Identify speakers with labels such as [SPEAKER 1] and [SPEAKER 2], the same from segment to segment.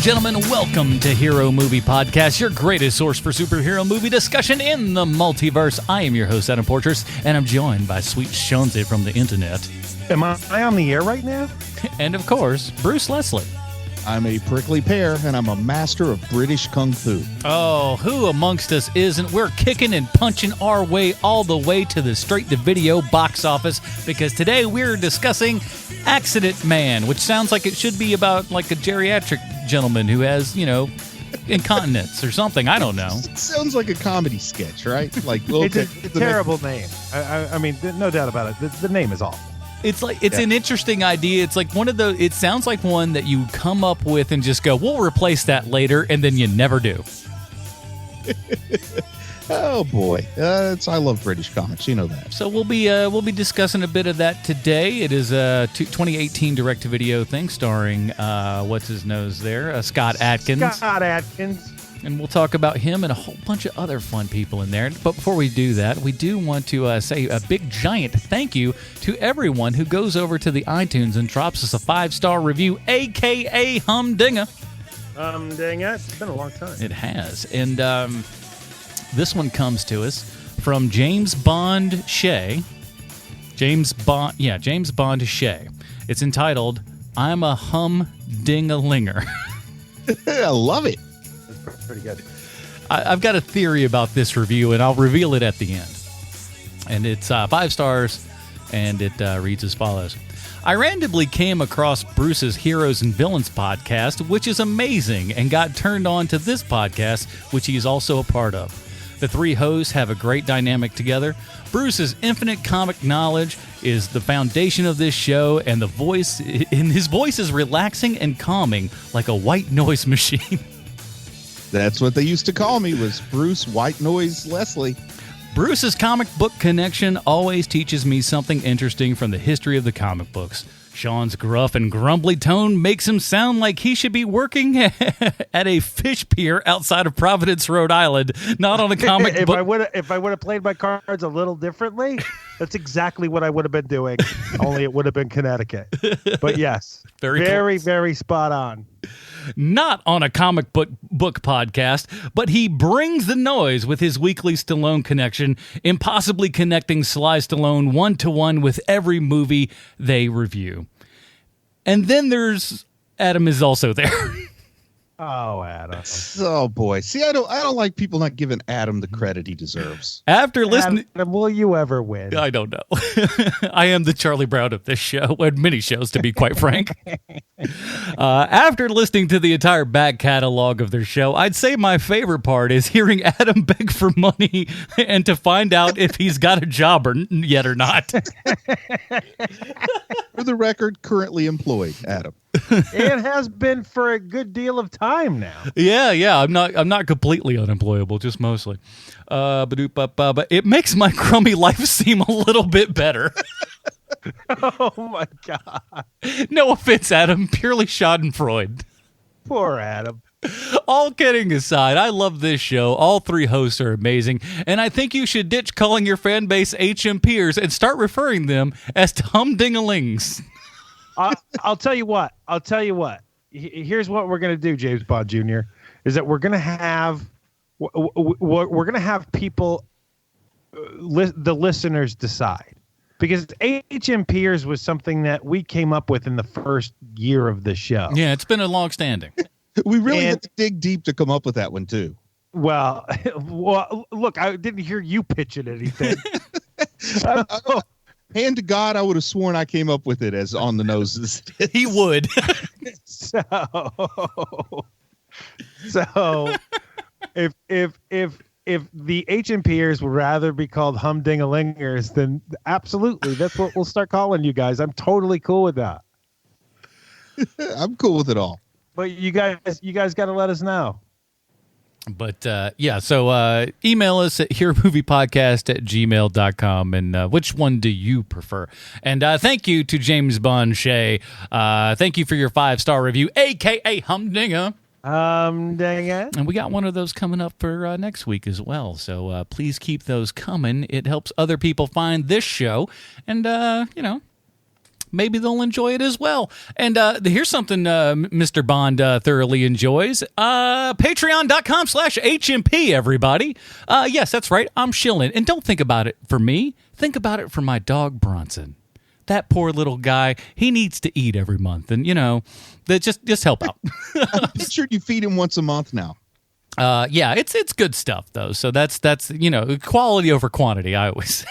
[SPEAKER 1] Gentlemen, welcome to Hero Movie Podcast, your greatest source for superhero movie discussion in the multiverse. I am your host, Adam Portrais, and I'm joined by sweet Shonze from the internet.
[SPEAKER 2] Am I on the air right now?
[SPEAKER 1] And of course, Bruce Leslie.
[SPEAKER 3] I'm a prickly pear, and I'm a master of British Kung Fu.
[SPEAKER 1] Oh, who amongst us isn't? We're kicking and punching our way all the way to the straight-to-video box office, because today we're discussing Accident Man, which sounds like it should be about like a geriatric gentleman who has, you know, incontinence or something. I don't know.
[SPEAKER 3] It sounds like a comedy sketch, right? Like
[SPEAKER 2] It's a terrible name. I mean, no doubt about it. The name is awful.
[SPEAKER 1] It's like an interesting idea. It's like one of the. It sounds like one that you come up with and just go, "We'll replace that later," and then you never do.
[SPEAKER 3] Oh boy, I love British comics. You know that.
[SPEAKER 1] So we'll be discussing a bit of that today. It is a 2018 direct-to-video thing starring what's his nose there, Scott Adkins.
[SPEAKER 2] Scott Adkins.
[SPEAKER 1] And we'll talk about him and a whole bunch of other fun people in there. But before we do that, we do want to say a big, giant thank you to everyone who goes over to the iTunes and drops us a 5-star review, a.k.a. Humdinger.
[SPEAKER 2] Humdinger. It's been a long time.
[SPEAKER 1] It has. And this one comes to us from James Bond Shea. James Bond Shea. It's entitled, I'm a Humding-a-linger.
[SPEAKER 3] I love it.
[SPEAKER 2] Pretty good.
[SPEAKER 1] I've got a theory about this review, and I'll reveal it at the end. And it's 5 stars, and it reads as follows. I randomly came across Bruce's Heroes and Villains podcast, which is amazing, and got turned on to this podcast, which he's also a part of. The three hosts have a great dynamic together. Bruce's infinite comic knowledge is the foundation of this show, and his voice is relaxing and calming like a white noise machine.
[SPEAKER 3] That's what they used to call me, was Bruce White Noise Leslie.
[SPEAKER 1] Bruce's comic book connection always teaches me something interesting from the history of the comic books. Sean's gruff and grumbly tone makes him sound like he should be working at a fish pier outside of Providence, Rhode Island, not on a comic book.
[SPEAKER 2] If I would have played my cards a little differently, that's exactly what I would have been doing, only it would have been Connecticut. But yes, very, very spot on.
[SPEAKER 1] Not on a comic book podcast, but he brings the noise with his weekly Stallone connection, impossibly connecting Sly Stallone one-to-one with every movie they review. And then there's Adam is also there.
[SPEAKER 2] Oh, Adam.
[SPEAKER 3] Oh boy. See, I don't like people not giving Adam the credit he deserves.
[SPEAKER 1] After listening,
[SPEAKER 2] Adam, will you ever win?
[SPEAKER 1] I don't know. I am the Charlie Brown of this show, and many shows, to be quite frank. After listening to the entire back catalog of their show, I'd say my favorite part is hearing Adam beg for money and to find out if he's got a job yet or not.
[SPEAKER 3] For the record, currently employed, Adam.
[SPEAKER 2] It has been for a good deal of time now.
[SPEAKER 1] Yeah. I'm not completely unemployable, just mostly. But it makes my crummy life seem a little bit better.
[SPEAKER 2] Oh my God.
[SPEAKER 1] No offense, Adam. Purely Schadenfreude.
[SPEAKER 2] Poor Adam.
[SPEAKER 1] All kidding aside, I love this show. All three hosts are amazing, and I think you should ditch calling your fan base HMPers and start referring them as Humdingalings.
[SPEAKER 2] I'll tell you what. Here's what we're going to do, James Bond Jr., is that we're going to have people, the listeners decide. Because HMPers was something that we came up with in the first year of the show.
[SPEAKER 1] Yeah, it's been a long standing.
[SPEAKER 3] We really had to dig deep to come up with that one, too.
[SPEAKER 2] Well, look, I didn't hear you pitching anything.
[SPEAKER 3] Hand to God, I would have sworn I came up with it as on the nose.
[SPEAKER 1] He would. So
[SPEAKER 2] if if the HMPers would rather be called humdingalingers, then absolutely, that's what we'll start calling you guys. I'm totally cool with that.
[SPEAKER 3] I'm cool with it all.
[SPEAKER 2] But you guys got to let us know.
[SPEAKER 1] But so email us at heromoviepodcast@gmail.com. And which one do you prefer? And thank you to James Bond Shea. Thank you for your 5-star review, a.k.a. Humdinger.
[SPEAKER 2] Dang it.
[SPEAKER 1] And we got one of those coming up for next week as well. So please keep those coming. It helps other people find this show. And, maybe they'll enjoy it as well. And here's something Mr. Bond thoroughly enjoys. Patreon.com/HMP, everybody. Yes, that's right. I'm shilling. And don't think about it for me. Think about it for my dog, Bronson. That poor little guy, he needs to eat every month. And, that just help out.
[SPEAKER 3] I'm sure you feed him once a month now.
[SPEAKER 1] Yeah, it's good stuff, though. So that's quality over quantity, I always say.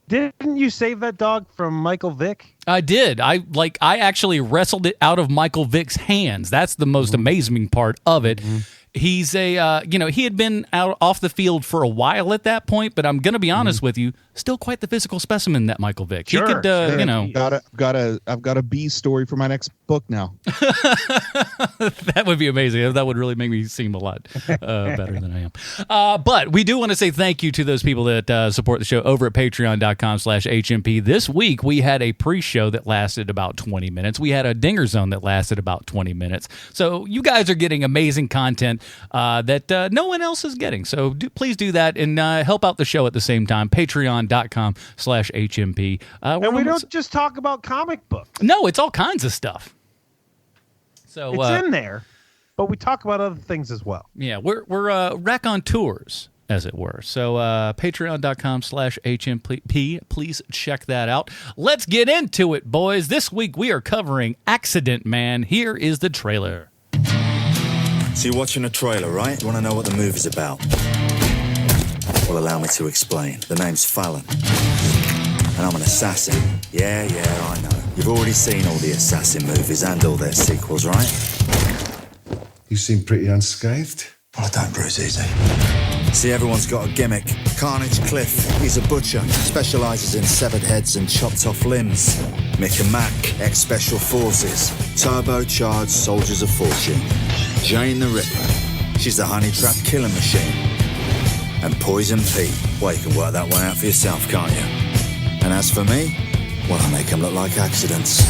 [SPEAKER 2] Didn't you save that dog from Michael Vick?
[SPEAKER 1] I did. I actually wrestled it out of Michael Vick's hands. That's the most amazing part of it. Mm-hmm. He's he had been out off the field for a while at that point, but I'm going to be honest with you, still quite the physical specimen, that Michael Vick.
[SPEAKER 2] Sure.
[SPEAKER 1] He could,
[SPEAKER 3] I've got a B story for my next book now.
[SPEAKER 1] That would be amazing. That would really make me seem a lot better than I am. But we do want to say thank you to those people that support the show over at patreon.com/HMP. This week, we had a pre-show that lasted about 20 minutes. We had a Dinger Zone that lasted about 20 minutes. So you guys are getting amazing content that no one else is getting. So please do that and help out the show at the same time. Patreon.com/HMP.
[SPEAKER 2] And we don't just talk about comic books.
[SPEAKER 1] No, it's all kinds of stuff. So
[SPEAKER 2] it's in there, but we talk about other things as well.
[SPEAKER 1] Yeah, we're raconteurs, as it were. So patreon.com/HMP. Please check that out. Let's get into it, boys. This week we are covering Accident Man. Here is the trailer.
[SPEAKER 4] So you're watching a trailer, right? You want to know what the movie's about? Well, allow me to explain. The name's Fallon, and I'm an assassin. Yeah, I know. You've already seen all the assassin movies and all their sequels, right?
[SPEAKER 5] You seem pretty unscathed.
[SPEAKER 4] Well, I don't bruise easy. See, everyone's got a gimmick. Carnage Cliff, he's a butcher, specialises in severed heads and chopped off limbs. Mick and Mac, ex-Special Forces, turbocharged soldiers of fortune. Jane the Ripper, she's the honey trap killing machine. And Poison Pete, well, you can work that one out for yourself, can't you? And as for me, well, I make them look like accidents.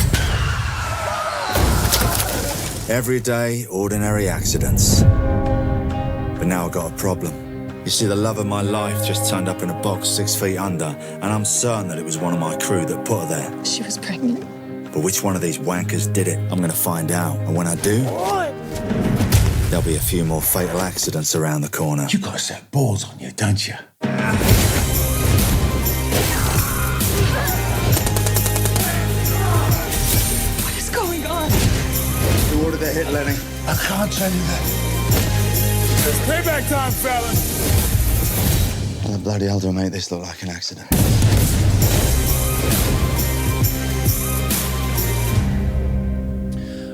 [SPEAKER 4] Everyday, ordinary accidents. But now I've got a problem. You see, the love of my life just turned up in a box 6 feet under, and I'm certain that it was one of my crew that put her there.
[SPEAKER 6] She was pregnant.
[SPEAKER 4] But which one of these wankers did it? I'm going to find out. And when I do, there'll be a few more fatal accidents around the corner.
[SPEAKER 5] You got a set of balls on you, don't you?
[SPEAKER 6] What is going on?
[SPEAKER 4] Who ordered that hit, Lenny?
[SPEAKER 5] I can't tell you that.
[SPEAKER 7] It's payback time, fellas.
[SPEAKER 4] How the bloody hell do I make this look like an accident?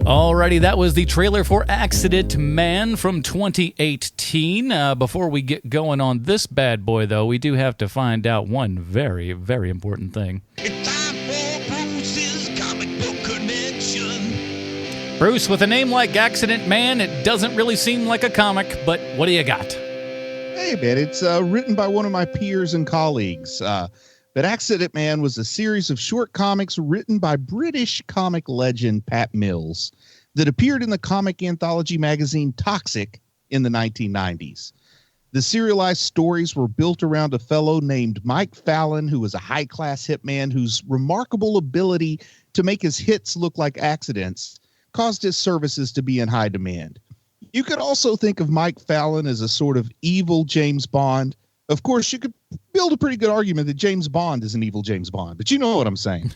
[SPEAKER 1] Alrighty, that was the trailer for Accident Man from 2018. Before we get going on this bad boy, though, we do have to find out one very, very important thing.
[SPEAKER 8] It's time for Bruce's Comic Book Connection.
[SPEAKER 1] Bruce, with a name like Accident Man, it doesn't really seem like a comic, but what do you got?
[SPEAKER 3] Hey, man, it's written by one of my peers and colleagues. But Accident Man was a series of short comics written by British comic legend Pat Mills that appeared in the comic anthology magazine Toxic in the 1990s. The serialized stories were built around a fellow named Mike Fallon, who was a high-class hitman whose remarkable ability to make his hits look like accidents caused his services to be in high demand. You could also think of Mike Fallon as a sort of evil James Bond. Of course, you could build a pretty good argument that James Bond is an evil James Bond, but you know what I'm saying.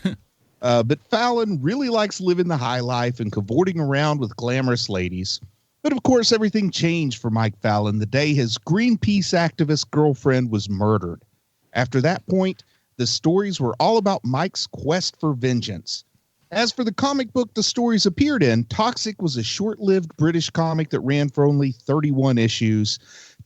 [SPEAKER 3] But Fallon really likes living the high life and cavorting around with glamorous ladies. But of course, everything changed for Mike Fallon the day his Greenpeace activist girlfriend was murdered. After that point, the stories were all about Mike's quest for vengeance. As for the comic book the stories appeared in, Toxic was a short-lived British comic that ran for only 31 issues.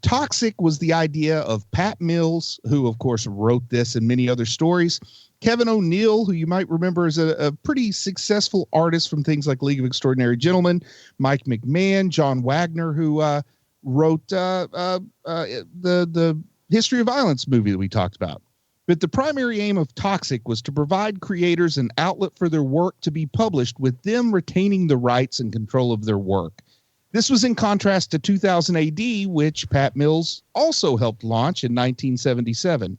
[SPEAKER 3] Toxic was the idea of Pat Mills, who, of course, wrote this and many other stories. Kevin O'Neill, who you might remember as a pretty successful artist from things like League of Extraordinary Gentlemen. Mike McMahon, John Wagner, who wrote the History of Violence movie that we talked about. But the primary aim of Toxic was to provide creators an outlet for their work to be published, with them retaining the rights and control of their work. This was in contrast to 2000 AD, which Pat Mills also helped launch in 1977.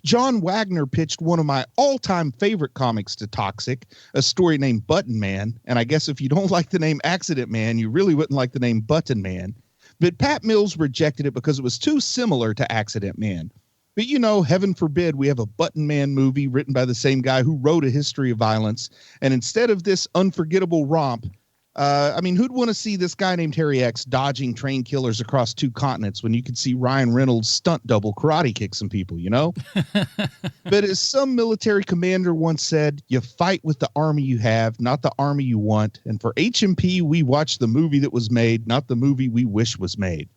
[SPEAKER 3] John Wagner pitched one of my all-time favorite comics to Toxic, a story named Button Man. And I guess if you don't like the name Accident Man, you really wouldn't like the name Button Man. But Pat Mills rejected it because it was too similar to Accident Man. But, you know, heaven forbid we have a Button Man movie written by the same guy who wrote A History of Violence. And instead of this unforgettable romp, who'd want to see this guy named Harry X dodging train killers across 2 continents when you could see Ryan Reynolds stunt double karate kick some people, you know? But as some military commander once said, you fight with the army you have, not the army you want. And for HMP, we watch the movie that was made, not the movie we wish was made.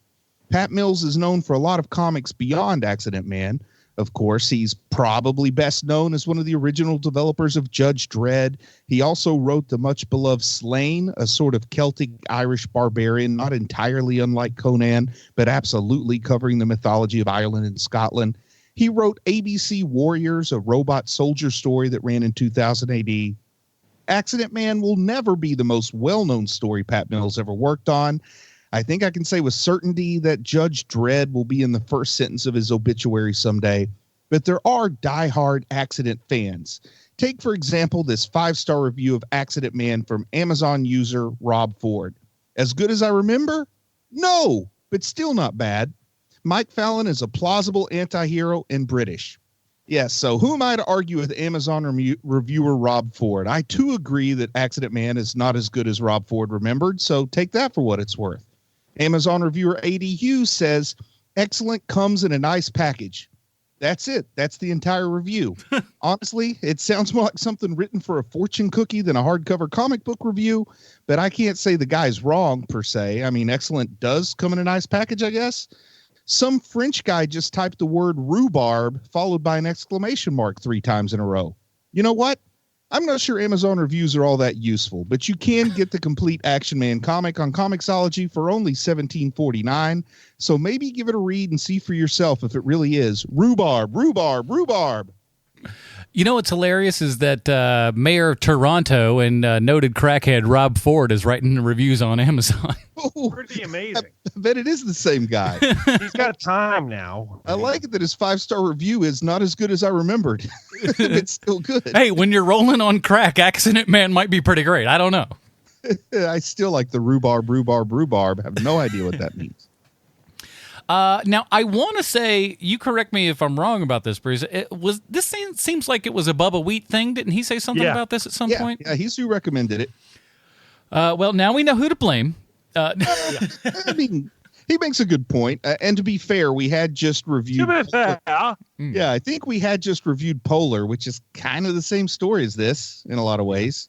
[SPEAKER 3] Pat Mills is known for a lot of comics beyond Accident Man. Of course, he's probably best known as one of the original developers of Judge Dredd. He also wrote the much-beloved Slain, a sort of Celtic Irish barbarian, not entirely unlike Conan, but absolutely covering the mythology of Ireland and Scotland. He wrote ABC Warriors, a robot soldier story that ran in 2000 AD. Accident Man will never be the most well-known story Pat Mills ever worked on. I think I can say with certainty that Judge Dredd will be in the first sentence of his obituary someday, but there are diehard Accident fans. Take, for example, this 5-star review of Accident Man from Amazon user Rob Ford. As good as I remember? No, but still not bad. Mike Fallon is a plausible anti-hero and British. Yes, so who am I to argue with Amazon reviewer Rob Ford? I, too, agree that Accident Man is not as good as Rob Ford remembered, so take that for what it's worth. Amazon reviewer A.D. Hughes says, excellent, comes in a nice package. That's it. That's the entire review. Honestly, it sounds more like something written for a fortune cookie than a hardcover comic book review, but I can't say the guy's wrong, per se. I mean, excellent does come in a nice package, I guess. Some French guy just typed the word rhubarb followed by an exclamation mark 3 times in a row. You know what? I'm not sure Amazon reviews are all that useful, but you can get the complete Action Man comic on Comixology for only $17.49. So maybe give it a read and see for yourself if it really is rhubarb.
[SPEAKER 1] You know what's hilarious is that Mayor of Toronto and noted crackhead Rob Ford is writing reviews on Amazon.
[SPEAKER 2] Pretty amazing.
[SPEAKER 3] I bet it is the same guy.
[SPEAKER 2] He's got time now.
[SPEAKER 3] I like it that his 5-star review is not as good as I remembered. It's still good.
[SPEAKER 1] Hey, when you're rolling on crack, Accident Man might be pretty great. I don't know.
[SPEAKER 3] I still like the rhubarb. I have no idea what that means.
[SPEAKER 1] Now, I want to say, you correct me if I'm wrong about this, Bruce. Seems like it was a Bubba Wheat thing. Didn't he say something about this at some point?
[SPEAKER 3] Yeah, he's who recommended it.
[SPEAKER 1] Well, now we know who to blame.
[SPEAKER 3] I mean, he makes a good point. And to be fair, we had just reviewed. Yeah, I think we had just reviewed Polar, which is kind of the same story as this in a lot of ways.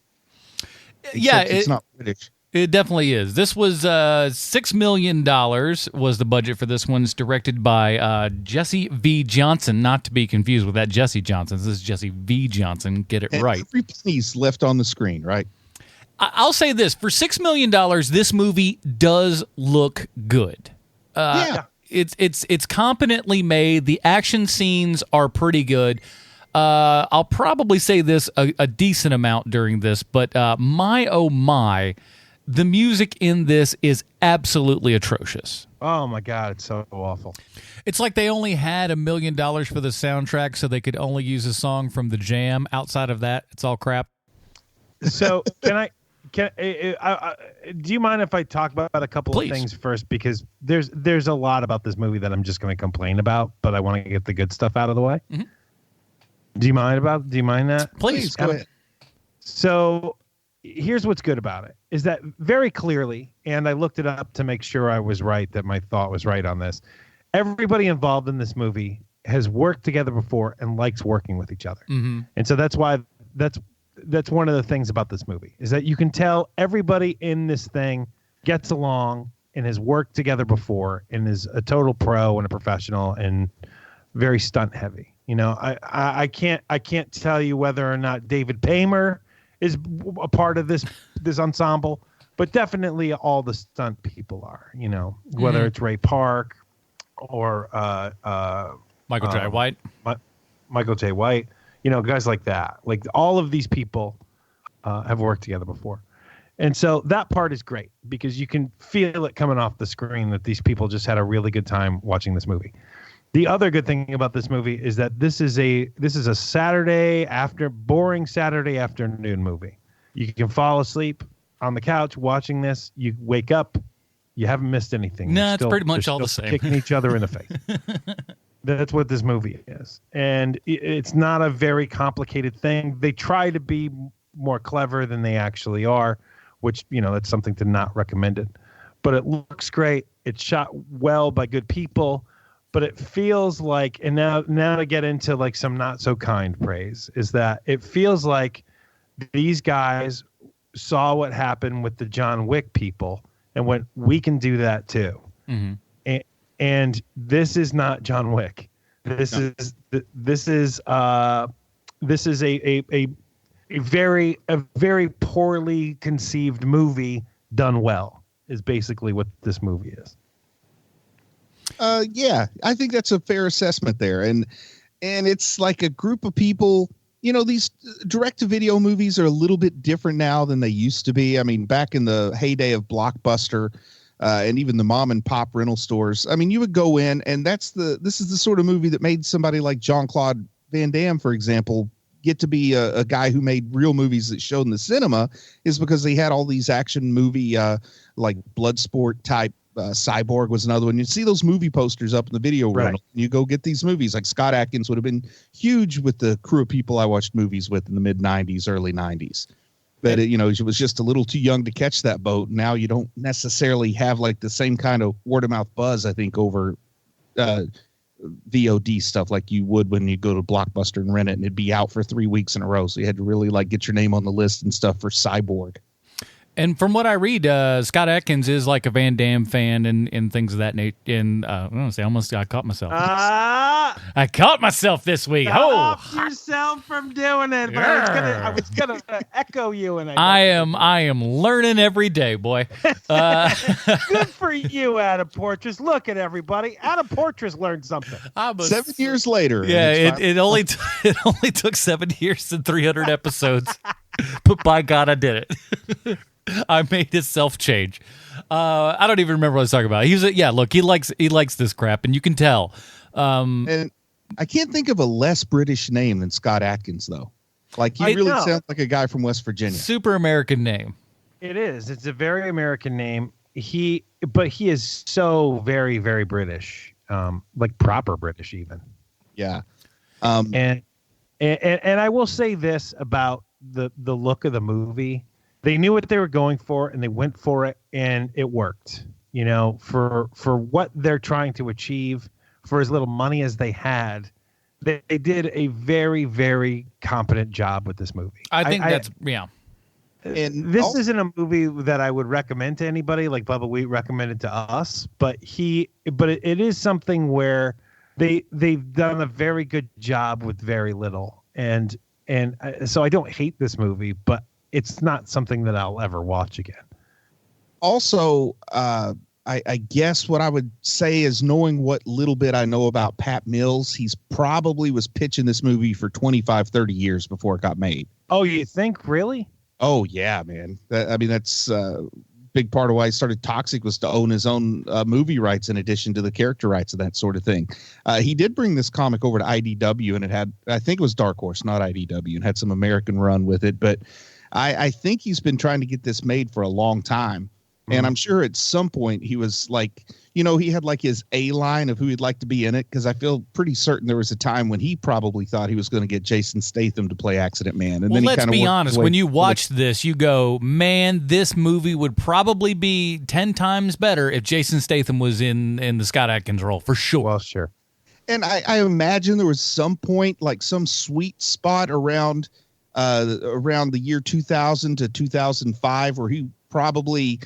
[SPEAKER 1] Yeah,
[SPEAKER 3] it's not British.
[SPEAKER 1] It definitely is. This was $6 million was the budget for this one. It's directed by Jesse V. Johnson, not to be confused with that Jesse Johnson. This is Jesse V. Johnson. Get it right.
[SPEAKER 3] Every penny's left on the screen, right?
[SPEAKER 1] I'll say this. For $6 million, this movie does look good.
[SPEAKER 3] Yeah.
[SPEAKER 1] It's competently made. The action scenes are pretty good. I'll probably say this a decent amount during this, but my, oh my, the music in this is absolutely atrocious.
[SPEAKER 2] Oh my God, it's so awful.
[SPEAKER 1] It's like they only had $1 million for the soundtrack, so they could only use a song from The Jam. Outside of that, it's all crap.
[SPEAKER 2] So do you mind if I talk about a couple of things first? Because there's a lot about this movie that I'm just going to complain about, but I want to get the good stuff out of the way. Mm-hmm. Do you mind that?
[SPEAKER 1] Please go ahead.
[SPEAKER 2] So here's what's good about it is that very clearly, and I looked it up to make sure I was right, that my thought was right on this. Everybody involved in this movie has worked together before and likes working with each other. Mm-hmm. And so that's why that's one of the things about this movie is that you can tell everybody in this thing gets along and has worked together before and is a total pro and a professional and very stunt heavy. You know, I can't tell you whether or not David Paymer is a part of this ensemble, but definitely all the stunt people are. You know, whether it's Ray Park or
[SPEAKER 1] Michael J. White.
[SPEAKER 2] Michael J. White. You know, guys like that. Like all of these people have worked together before. And so that part is great because you can feel it coming off the screen that these people just had a really good time watching this movie. The other good thing about this movie is that this is a boring Saturday afternoon movie. You can fall asleep on the couch watching this. You wake up, you haven't missed anything.
[SPEAKER 1] No, it's pretty much all the same.
[SPEAKER 2] Kicking each other in the face. That's what this movie is. And it's not a very complicated thing. They try to be more clever than they actually are, which, you know, that's something to not recommend it. But it looks great. It's shot well by good people. But it feels like, and now to get into like some not so kind praise, is that it feels like these guys saw what happened with the John Wick people and went, we can do that too. Mm-hmm. And this is not John Wick. This is a very poorly conceived movie done well is basically what this movie is.
[SPEAKER 3] Yeah, I think that's a fair assessment there. And it's like a group of people, you know, these direct-to-video movies are a little bit different now than they used to be. I mean, back in the heyday of Blockbuster and even the mom and pop rental stores, I mean, you would go in and this is the sort of movie that made somebody like Jean-Claude Van Damme, for example, get to be a guy who made real movies that showed in the cinema, is because they had all these action movie like Bloodsport type. Cyborg was another one. You see those movie posters up in the video rental. You go get these movies. Like Scott Adkins would have been huge with the crew of people I watched movies with in the mid 90s, early 90s. But it was just a little too young to catch that boat. Now you don't necessarily have like the same kind of word of mouth buzz, I think, over VOD stuff like you would when you go to Blockbuster and rent it and it'd be out for 3 weeks in a row. So you had to really like get your name on the list and stuff for Cyborg.
[SPEAKER 1] And from what I read, Scott Adkins is like a Van Damme fan and things of that nature. And I caught myself. I caught myself this week.
[SPEAKER 2] Stop yourself from doing it. But I was gonna echo you. And
[SPEAKER 1] I am learning every day, boy.
[SPEAKER 2] Good for you, Adam Portrais. Look at everybody. Adam Portrais learned something.
[SPEAKER 3] 7 years later.
[SPEAKER 1] Yeah, it only took 7 years and 300 episodes. But by God, I did it. I made his self change. I don't even remember what I was talking about. He likes this crap, and you can tell.
[SPEAKER 3] And I can't think of a less British name than Scott Adkins, though. Like, he really sounds like a guy from West Virginia.
[SPEAKER 1] Super American name.
[SPEAKER 2] It is. It's a very American name. But he is so very, very British, like proper British even.
[SPEAKER 3] Yeah.
[SPEAKER 2] And I will say this about the look of the movie. They knew what they were going for and they went for it and it worked, you know, for what they're trying to achieve, for as little money as they had. They did a very, very competent job with this movie.
[SPEAKER 1] I think that's.
[SPEAKER 2] And this isn't a movie that I would recommend to anybody like Bubba Wheat recommended to us, but it is something where they've done a very good job with very little. And so I don't hate this movie, but it's not something that I'll ever watch again.
[SPEAKER 3] Also, I guess what I would say is, knowing what little bit I know about Pat Mills, he's probably was pitching this movie for 25, 30 years before it got made.
[SPEAKER 2] Oh, you think? Really?
[SPEAKER 3] Oh, yeah, man. That's a big part of why he started Toxic, was to own his own movie rights in addition to the character rights and that sort of thing. He did bring this comic over to IDW, and it had, I think it was Dark Horse, not IDW, and had some American run with it. But I think he's been trying to get this made for a long time. And I'm sure at some point he was like, you know, he had like his A line of who he'd like to be in it. Because I feel pretty certain there was a time when he probably thought he was going to get Jason Statham to play Accident Man. And
[SPEAKER 1] well,
[SPEAKER 3] then
[SPEAKER 1] let's be honest. When you watch this, you go, man, this movie would probably be 10 times better if Jason Statham was in the Scott Adkins role, for sure.
[SPEAKER 2] Well, sure.
[SPEAKER 3] And I imagine there was some point, like some sweet spot around the year 2000 to 2005 where he probably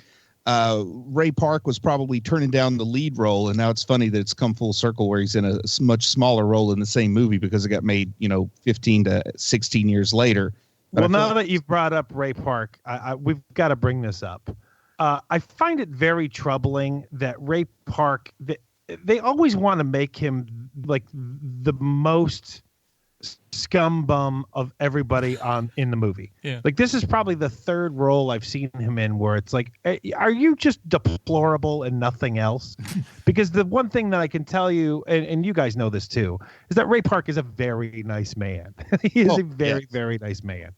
[SPEAKER 3] Ray Park was probably turning down the lead role, and now it's funny that it's come full circle where he's in a much smaller role in the same movie because it got made, 15 to 16 years later. But
[SPEAKER 2] well, now that you've brought up Ray Park, we've got to bring this up. I find it very troubling that Ray Park, they always want to make him like the most scum bum of everybody in the movie.
[SPEAKER 1] Yeah.
[SPEAKER 2] Like, this is probably the third role I've seen him in where it's like, are you just deplorable and nothing else? Because the one thing that I can tell you, and you guys know this too, is that Ray Park is a very nice man. He is a very, very nice man.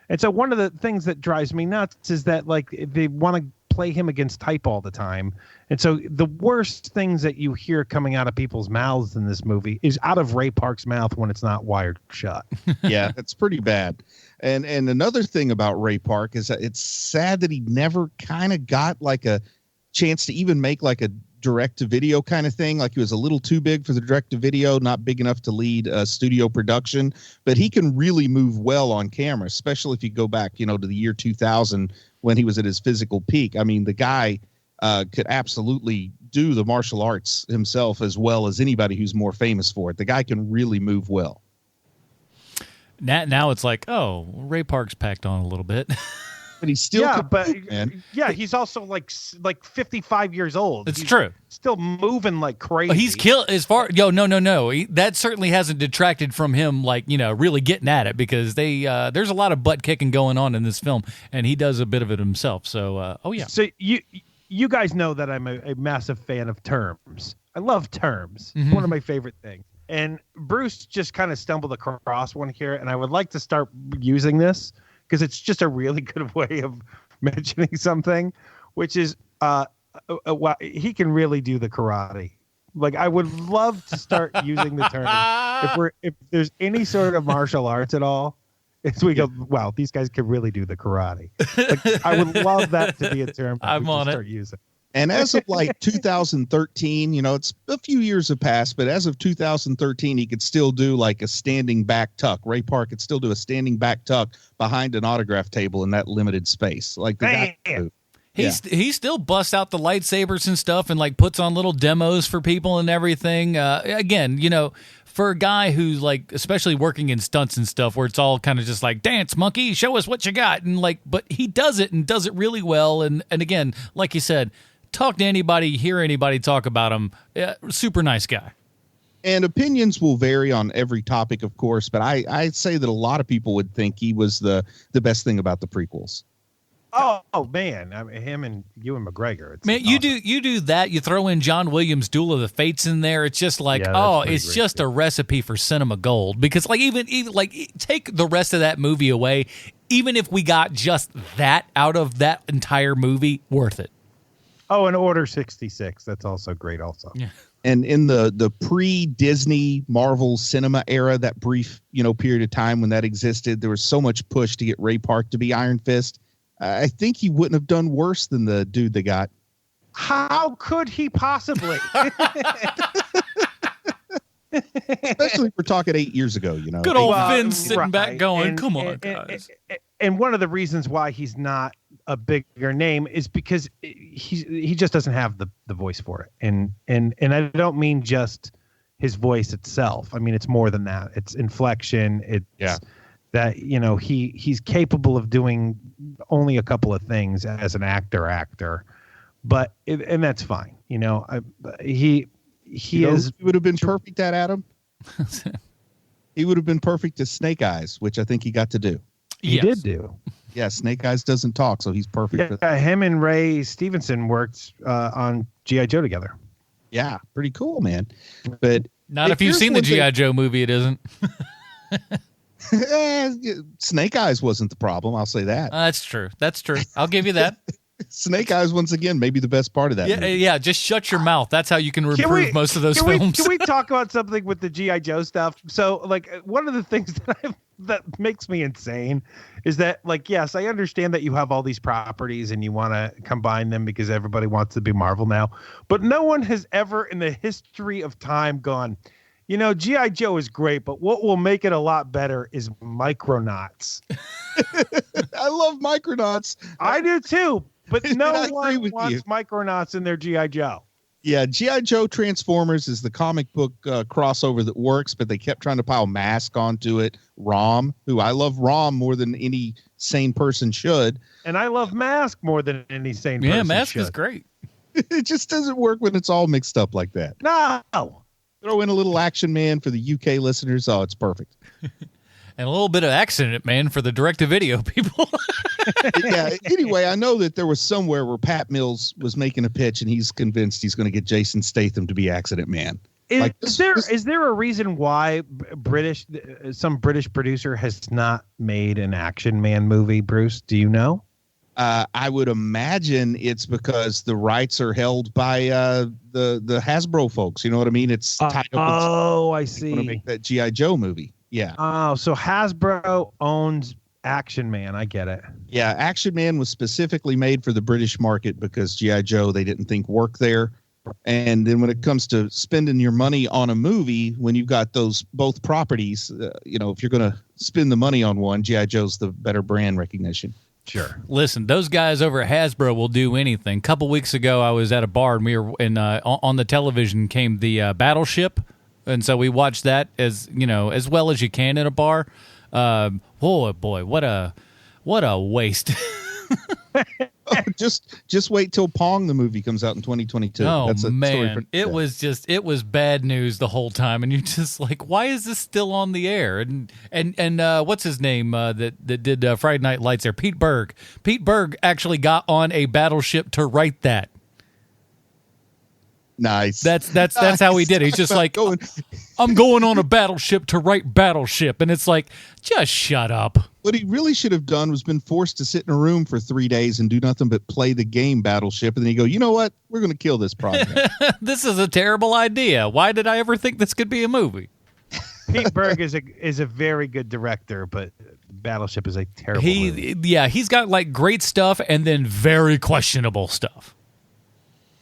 [SPEAKER 2] And so one of the things that drives me nuts is that, like, they want to play him against type all the time. And so the worst things that you hear coming out of people's mouths in this movie is out of Ray Park's mouth when it's not wired shut.
[SPEAKER 3] Yeah, it's pretty bad. And another thing about Ray Park is that it's sad that he never kind of got like a chance to even make like a direct-to-video kind of thing. Like, he was a little too big for the direct-to-video, not big enough to lead a studio production, but he can really move well on camera, especially if you go back, to the year 2000 when he was at his physical peak. I mean, the guy could absolutely do the martial arts himself as well as anybody who's more famous for it. The guy can really move well.
[SPEAKER 1] Now it's like, oh, Ray Park's packed on a little bit.
[SPEAKER 3] But he's still
[SPEAKER 2] he's also like 55 years old.
[SPEAKER 1] It's
[SPEAKER 2] he's
[SPEAKER 1] true.
[SPEAKER 2] Still moving like crazy.
[SPEAKER 1] He's killed as far. No. That certainly hasn't detracted from him, like, really getting at it, because there's a lot of butt kicking going on in this film, and he does a bit of it himself. So,
[SPEAKER 2] So you guys know that I'm a massive fan of terms. I love terms. It's one of my favorite things. And Bruce just kind of stumbled across one here, and I would like to start using this, because it's just a really good way of mentioning something, which is he can really do the karate. Like, I would love to start using the term if there's any sort of martial arts at all. It's we go, wow, these guys can really do the karate. Like, I would love that to be a term that
[SPEAKER 1] I'm on it.
[SPEAKER 2] Start using.
[SPEAKER 3] And as of like 2013, it's a few years have passed, but as of 2013, he could still do like a standing back tuck. Ray Park could still do a standing back tuck behind an autograph table in that limited space. Like, the guy.
[SPEAKER 1] He still busts out the lightsabers and stuff, and like puts on little demos for people and everything. Again, for a guy who's like, especially working in stunts and stuff, where it's all kind of just like, dance, monkey, show us what you got, and like, but he does it and does it really well. And again, like you said, talk to anybody, hear anybody talk about him. Super nice guy.
[SPEAKER 3] And opinions will vary on every topic, of course, but I'd say that a lot of people would think he was the best thing about the prequels.
[SPEAKER 2] Oh man, I mean, him and Ewan McGregor. It's
[SPEAKER 1] man,
[SPEAKER 2] awesome.
[SPEAKER 1] you do that. You throw in John Williams' Duel of the Fates in there. It's just like, it's just a recipe for cinema gold. Because like even like, take the rest of that movie away, even if we got just that out of that entire movie, worth it.
[SPEAKER 2] Oh, and Order 66. That's also great. Also,
[SPEAKER 1] yeah.
[SPEAKER 3] And in the pre-Disney Marvel cinema era, that brief period of time when that existed, there was so much push to get Ray Park to be Iron Fist. I think he wouldn't have done worse than the dude they got.
[SPEAKER 2] How could he possibly?
[SPEAKER 3] Especially if we're talking 8 years ago,
[SPEAKER 1] Good old Finn sitting back going, come on, guys.
[SPEAKER 2] And one of the reasons why he's not a bigger name is because he just doesn't have the voice for it. And I don't mean just his voice itself. I mean, it's more than that. It's inflection. It's that, he's capable of doing only a couple of things as an actor, but and that's fine. He would have been perfect at Adam. He would have been perfect as Snake Eyes, which I think he got to do. He did do. Yeah, Snake Eyes doesn't talk, so he's perfect. Yeah, him and Ray Stevenson worked on G.I. Joe together. Yeah, pretty cool, man. But
[SPEAKER 1] not if you've seen the G.I. Joe movie, it isn't.
[SPEAKER 3] Snake Eyes wasn't the problem. I'll say that.
[SPEAKER 1] That's true. I'll give you that.
[SPEAKER 3] Snake Eyes, once again, maybe the best part of that movie.
[SPEAKER 1] Yeah, just shut your mouth. That's how you can reprove most of those films.
[SPEAKER 2] Can we talk about something with the G.I. Joe stuff? So, like, one of the things that makes me insane is that, like, yes, I understand that you have all these properties and you want to combine them because everybody wants to be Marvel now, but no one has ever in the history of time gone, G.I. Joe is great, but what will make it a lot better is Micronauts. I love Micronauts. I do too. But no
[SPEAKER 3] I agree
[SPEAKER 2] one
[SPEAKER 3] with
[SPEAKER 2] wants
[SPEAKER 3] you.
[SPEAKER 2] Micronauts in their G.I. Joe.
[SPEAKER 3] Yeah, G.I. Joe Transformers is the comic book crossover that works, but they kept trying to pile Mask onto it. Rom, who I love Rom more than any sane person should.
[SPEAKER 2] And I love Mask more than any sane person
[SPEAKER 1] Yeah, Mask
[SPEAKER 2] should.
[SPEAKER 1] is great.
[SPEAKER 3] It just doesn't work when it's all mixed up like that.
[SPEAKER 2] No.
[SPEAKER 3] Throw in a little Action Man for the UK listeners. Oh, it's perfect.
[SPEAKER 1] And a little bit of Accident Man for the direct-to-video people.
[SPEAKER 3] Yeah. Anyway, I know that there was somewhere where Pat Mills was making a pitch, and he's convinced he's going to get Jason Statham to be Accident Man.
[SPEAKER 2] Is there a reason why some British producer has not made an Action Man movie, Bruce? Do you know?
[SPEAKER 3] I would imagine it's because the rights are held by the Hasbro folks. You know what I mean? It's tied up.
[SPEAKER 2] I see.
[SPEAKER 3] Want to make that G.I. Joe movie? Yeah.
[SPEAKER 2] Oh, so Hasbro owns Action Man. I get it.
[SPEAKER 3] Yeah, Action Man was specifically made for the British market because G.I. Joe they didn't think worked there. And then when it comes to spending your money on a movie, when you've got those both properties, if you're going to spend the money on one, G.I. Joe's the better brand recognition.
[SPEAKER 2] Sure.
[SPEAKER 1] Listen, those guys over at Hasbro will do anything. A couple weeks ago, I was at a bar, and we were on the television came the Battleship, and so we watched that as well as you can in a bar. Oh boy, what a waste!
[SPEAKER 3] Just wait till Pong the movie comes out in 2022.
[SPEAKER 1] Oh
[SPEAKER 3] That's a story
[SPEAKER 1] man, it was bad news the whole time, and you're just like, why is this still on the air? And what's his name that did Friday Night Lights there? Pete Berg. Pete Berg actually got on a Battleship to write that.
[SPEAKER 3] Nice.
[SPEAKER 1] That's how he did it. He's just like, I'm going on a Battleship to write Battleship, and it's like, just shut up.
[SPEAKER 3] What he really should have done was been forced to sit in a room for 3 days and do nothing but play the game Battleship, and then you go, you know what? We're going to kill this project.
[SPEAKER 1] This is a terrible idea. Why did I ever think this could be a movie?
[SPEAKER 2] Pete Berg is a very good director, but Battleship is a terrible movie.
[SPEAKER 1] Yeah, he's got like great stuff and then very questionable stuff.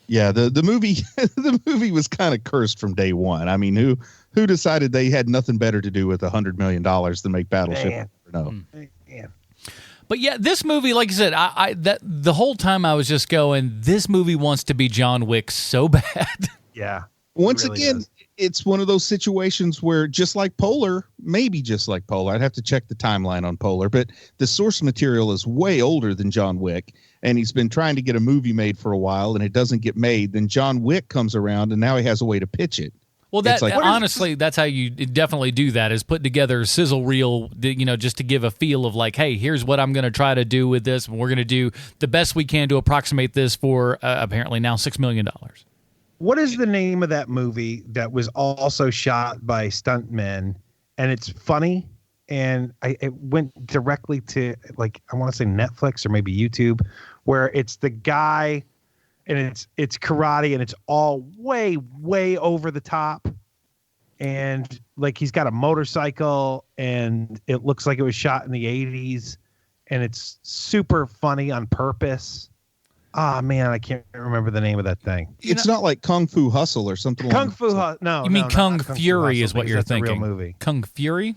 [SPEAKER 3] Yeah, the movie the movie was kind of cursed from day one. I mean, who decided they had nothing better to do with $100 million than make Battleship? No.
[SPEAKER 2] Man.
[SPEAKER 1] But yeah, this movie, like I said, that the whole time I was just going, this movie wants to be John Wick so bad.
[SPEAKER 2] Yeah.
[SPEAKER 3] Once
[SPEAKER 2] really
[SPEAKER 3] again,
[SPEAKER 2] does.
[SPEAKER 3] It's one of those situations where just like Polar, I'd have to check the timeline on Polar, but the source material is way older than John Wick, and he's been trying to get a movie made for a while, and it doesn't get made. Then John Wick comes around, and now he has a way to pitch it.
[SPEAKER 1] Well, honestly, that's how you definitely do that, is put together a sizzle reel, just to give a feel of like, hey, here's what I'm going to try to do with this, and we're going to do the best we can to approximate this for apparently now $6 million.
[SPEAKER 2] What is the name of that movie that was also shot by stuntmen, and it's funny, and it went directly to, like, I want to say Netflix or maybe YouTube, where it's the guy and it's karate and it's all way over the top, and like he's got a motorcycle and it looks like it was shot in the 80s, and it's super funny on purpose. Ah, man, I can't remember the name of that thing.
[SPEAKER 3] It's not like Kung Fu Hustle or something.
[SPEAKER 2] Kung Fu Hustle. No,
[SPEAKER 1] you mean Kung
[SPEAKER 2] not
[SPEAKER 1] Fury
[SPEAKER 2] Fu
[SPEAKER 1] is what
[SPEAKER 2] Hustle,
[SPEAKER 1] you're
[SPEAKER 2] that's
[SPEAKER 1] thinking.
[SPEAKER 2] A real movie.
[SPEAKER 1] Kung Fury?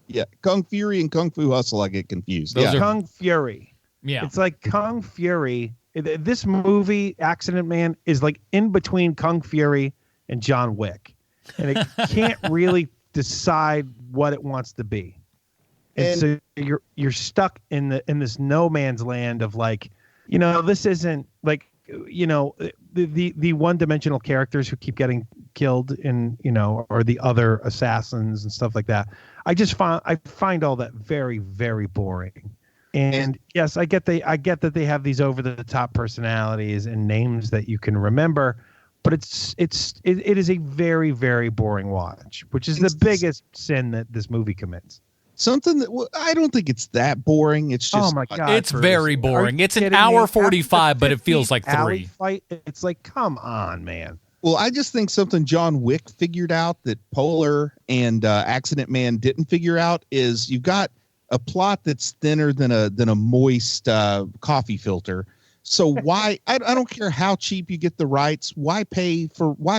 [SPEAKER 3] Yeah, Kung Fury and Kung Fu Hustle, I get confused.
[SPEAKER 1] Those
[SPEAKER 3] yeah.
[SPEAKER 1] are-
[SPEAKER 2] Kung Fury.
[SPEAKER 1] Yeah.
[SPEAKER 2] It's like Kung Fury. This movie, Accident Man, is like in between Kung Fury and John Wick, and it can't really decide what it wants to be. And so you're stuck in this no man's land of like, this isn't like, the one-dimensional characters who keep getting killed in, or the other assassins and stuff like that. I find all that very, very boring. And yes, I get that they have these over-the-top personalities and names that you can remember, but it is a very, very boring watch, which is the biggest sin that this movie commits.
[SPEAKER 3] Something that I don't think it's that boring. It's just,
[SPEAKER 2] oh my God,
[SPEAKER 1] It's
[SPEAKER 2] Bruce.
[SPEAKER 1] very
[SPEAKER 2] Are
[SPEAKER 1] boring.
[SPEAKER 2] you
[SPEAKER 1] It's an
[SPEAKER 2] kidding
[SPEAKER 1] hour
[SPEAKER 2] me?
[SPEAKER 1] 45, but it
[SPEAKER 2] After
[SPEAKER 1] feels like
[SPEAKER 2] 50 alley
[SPEAKER 1] 3.
[SPEAKER 2] Fight, it's like, come on, man.
[SPEAKER 3] well, I just think something John Wick figured out that Polar and Accident Man didn't figure out is you've got a plot that's thinner than a moist coffee filter. So why I don't care how cheap you get the rights. Why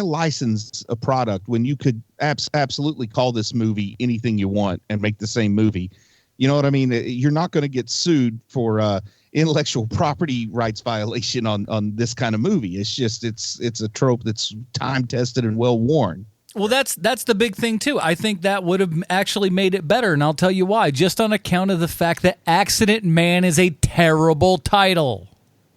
[SPEAKER 3] license a product when you could absolutely call this movie anything you want and make the same movie? You know what I mean? You're not going to get sued for intellectual property rights violation on this kind of movie. It's just it's a trope that's time tested and well worn.
[SPEAKER 1] Well, that's the big thing too. I think that would have actually made it better, and I'll tell you why. Just on account of the fact that Accident Man is a terrible title.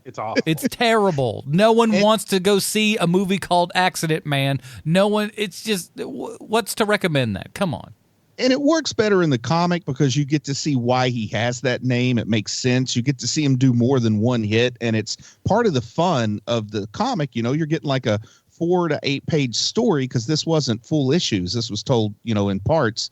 [SPEAKER 2] It's awful.
[SPEAKER 1] It's terrible. No one wants to go see a movie called Accident Man. No one. It's just, what's to recommend that? Come on.
[SPEAKER 3] And it works better in the comic because you get to see why he has that name. It makes sense. You get to see him do more than one hit, and it's part of the fun of the comic. You know, you're getting like a 4 to 8 page story because this wasn't full issues. This was told, you know, in parts.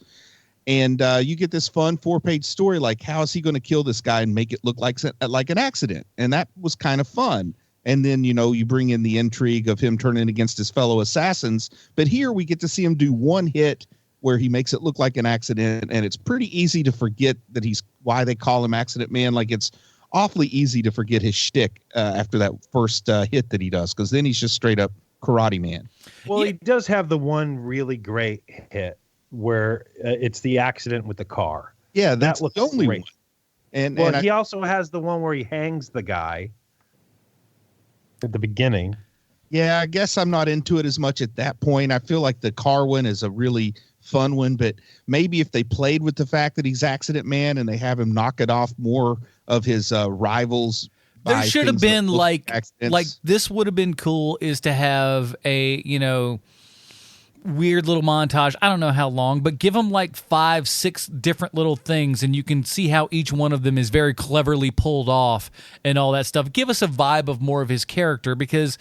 [SPEAKER 3] And you get this fun 4-page story, like how is he going to kill this guy and make it look like an accident? And that was kind of fun. And then, you know, you bring in the intrigue of him turning against his fellow assassins. But here we get to see him do one hit where he makes it look like an accident. And it's pretty easy to forget that why they call him Accident Man. Like, it's awfully easy to forget his shtick after that first hit that he does, because then he's just straight up Karate Man.
[SPEAKER 2] Well, he does have the one really great hit where it's the accident with the car.
[SPEAKER 3] Yeah, that's
[SPEAKER 2] that
[SPEAKER 3] the only
[SPEAKER 2] great.
[SPEAKER 3] one. And
[SPEAKER 2] he also has the one where he hangs the guy at the beginning.
[SPEAKER 3] Yeah, I guess I'm not into it as much at that point. I feel like the car one is a really fun one, but maybe if they played with the fact that he's Accident Man and they have him knock it off more of his rivals.
[SPEAKER 1] There should have been like this would have been cool, is to have a, you know, weird little montage. I don't know how long, but give them like 5, 6 different little things, and you can see how each one of them is very cleverly pulled off and all that stuff. Give us a vibe of more of his character, because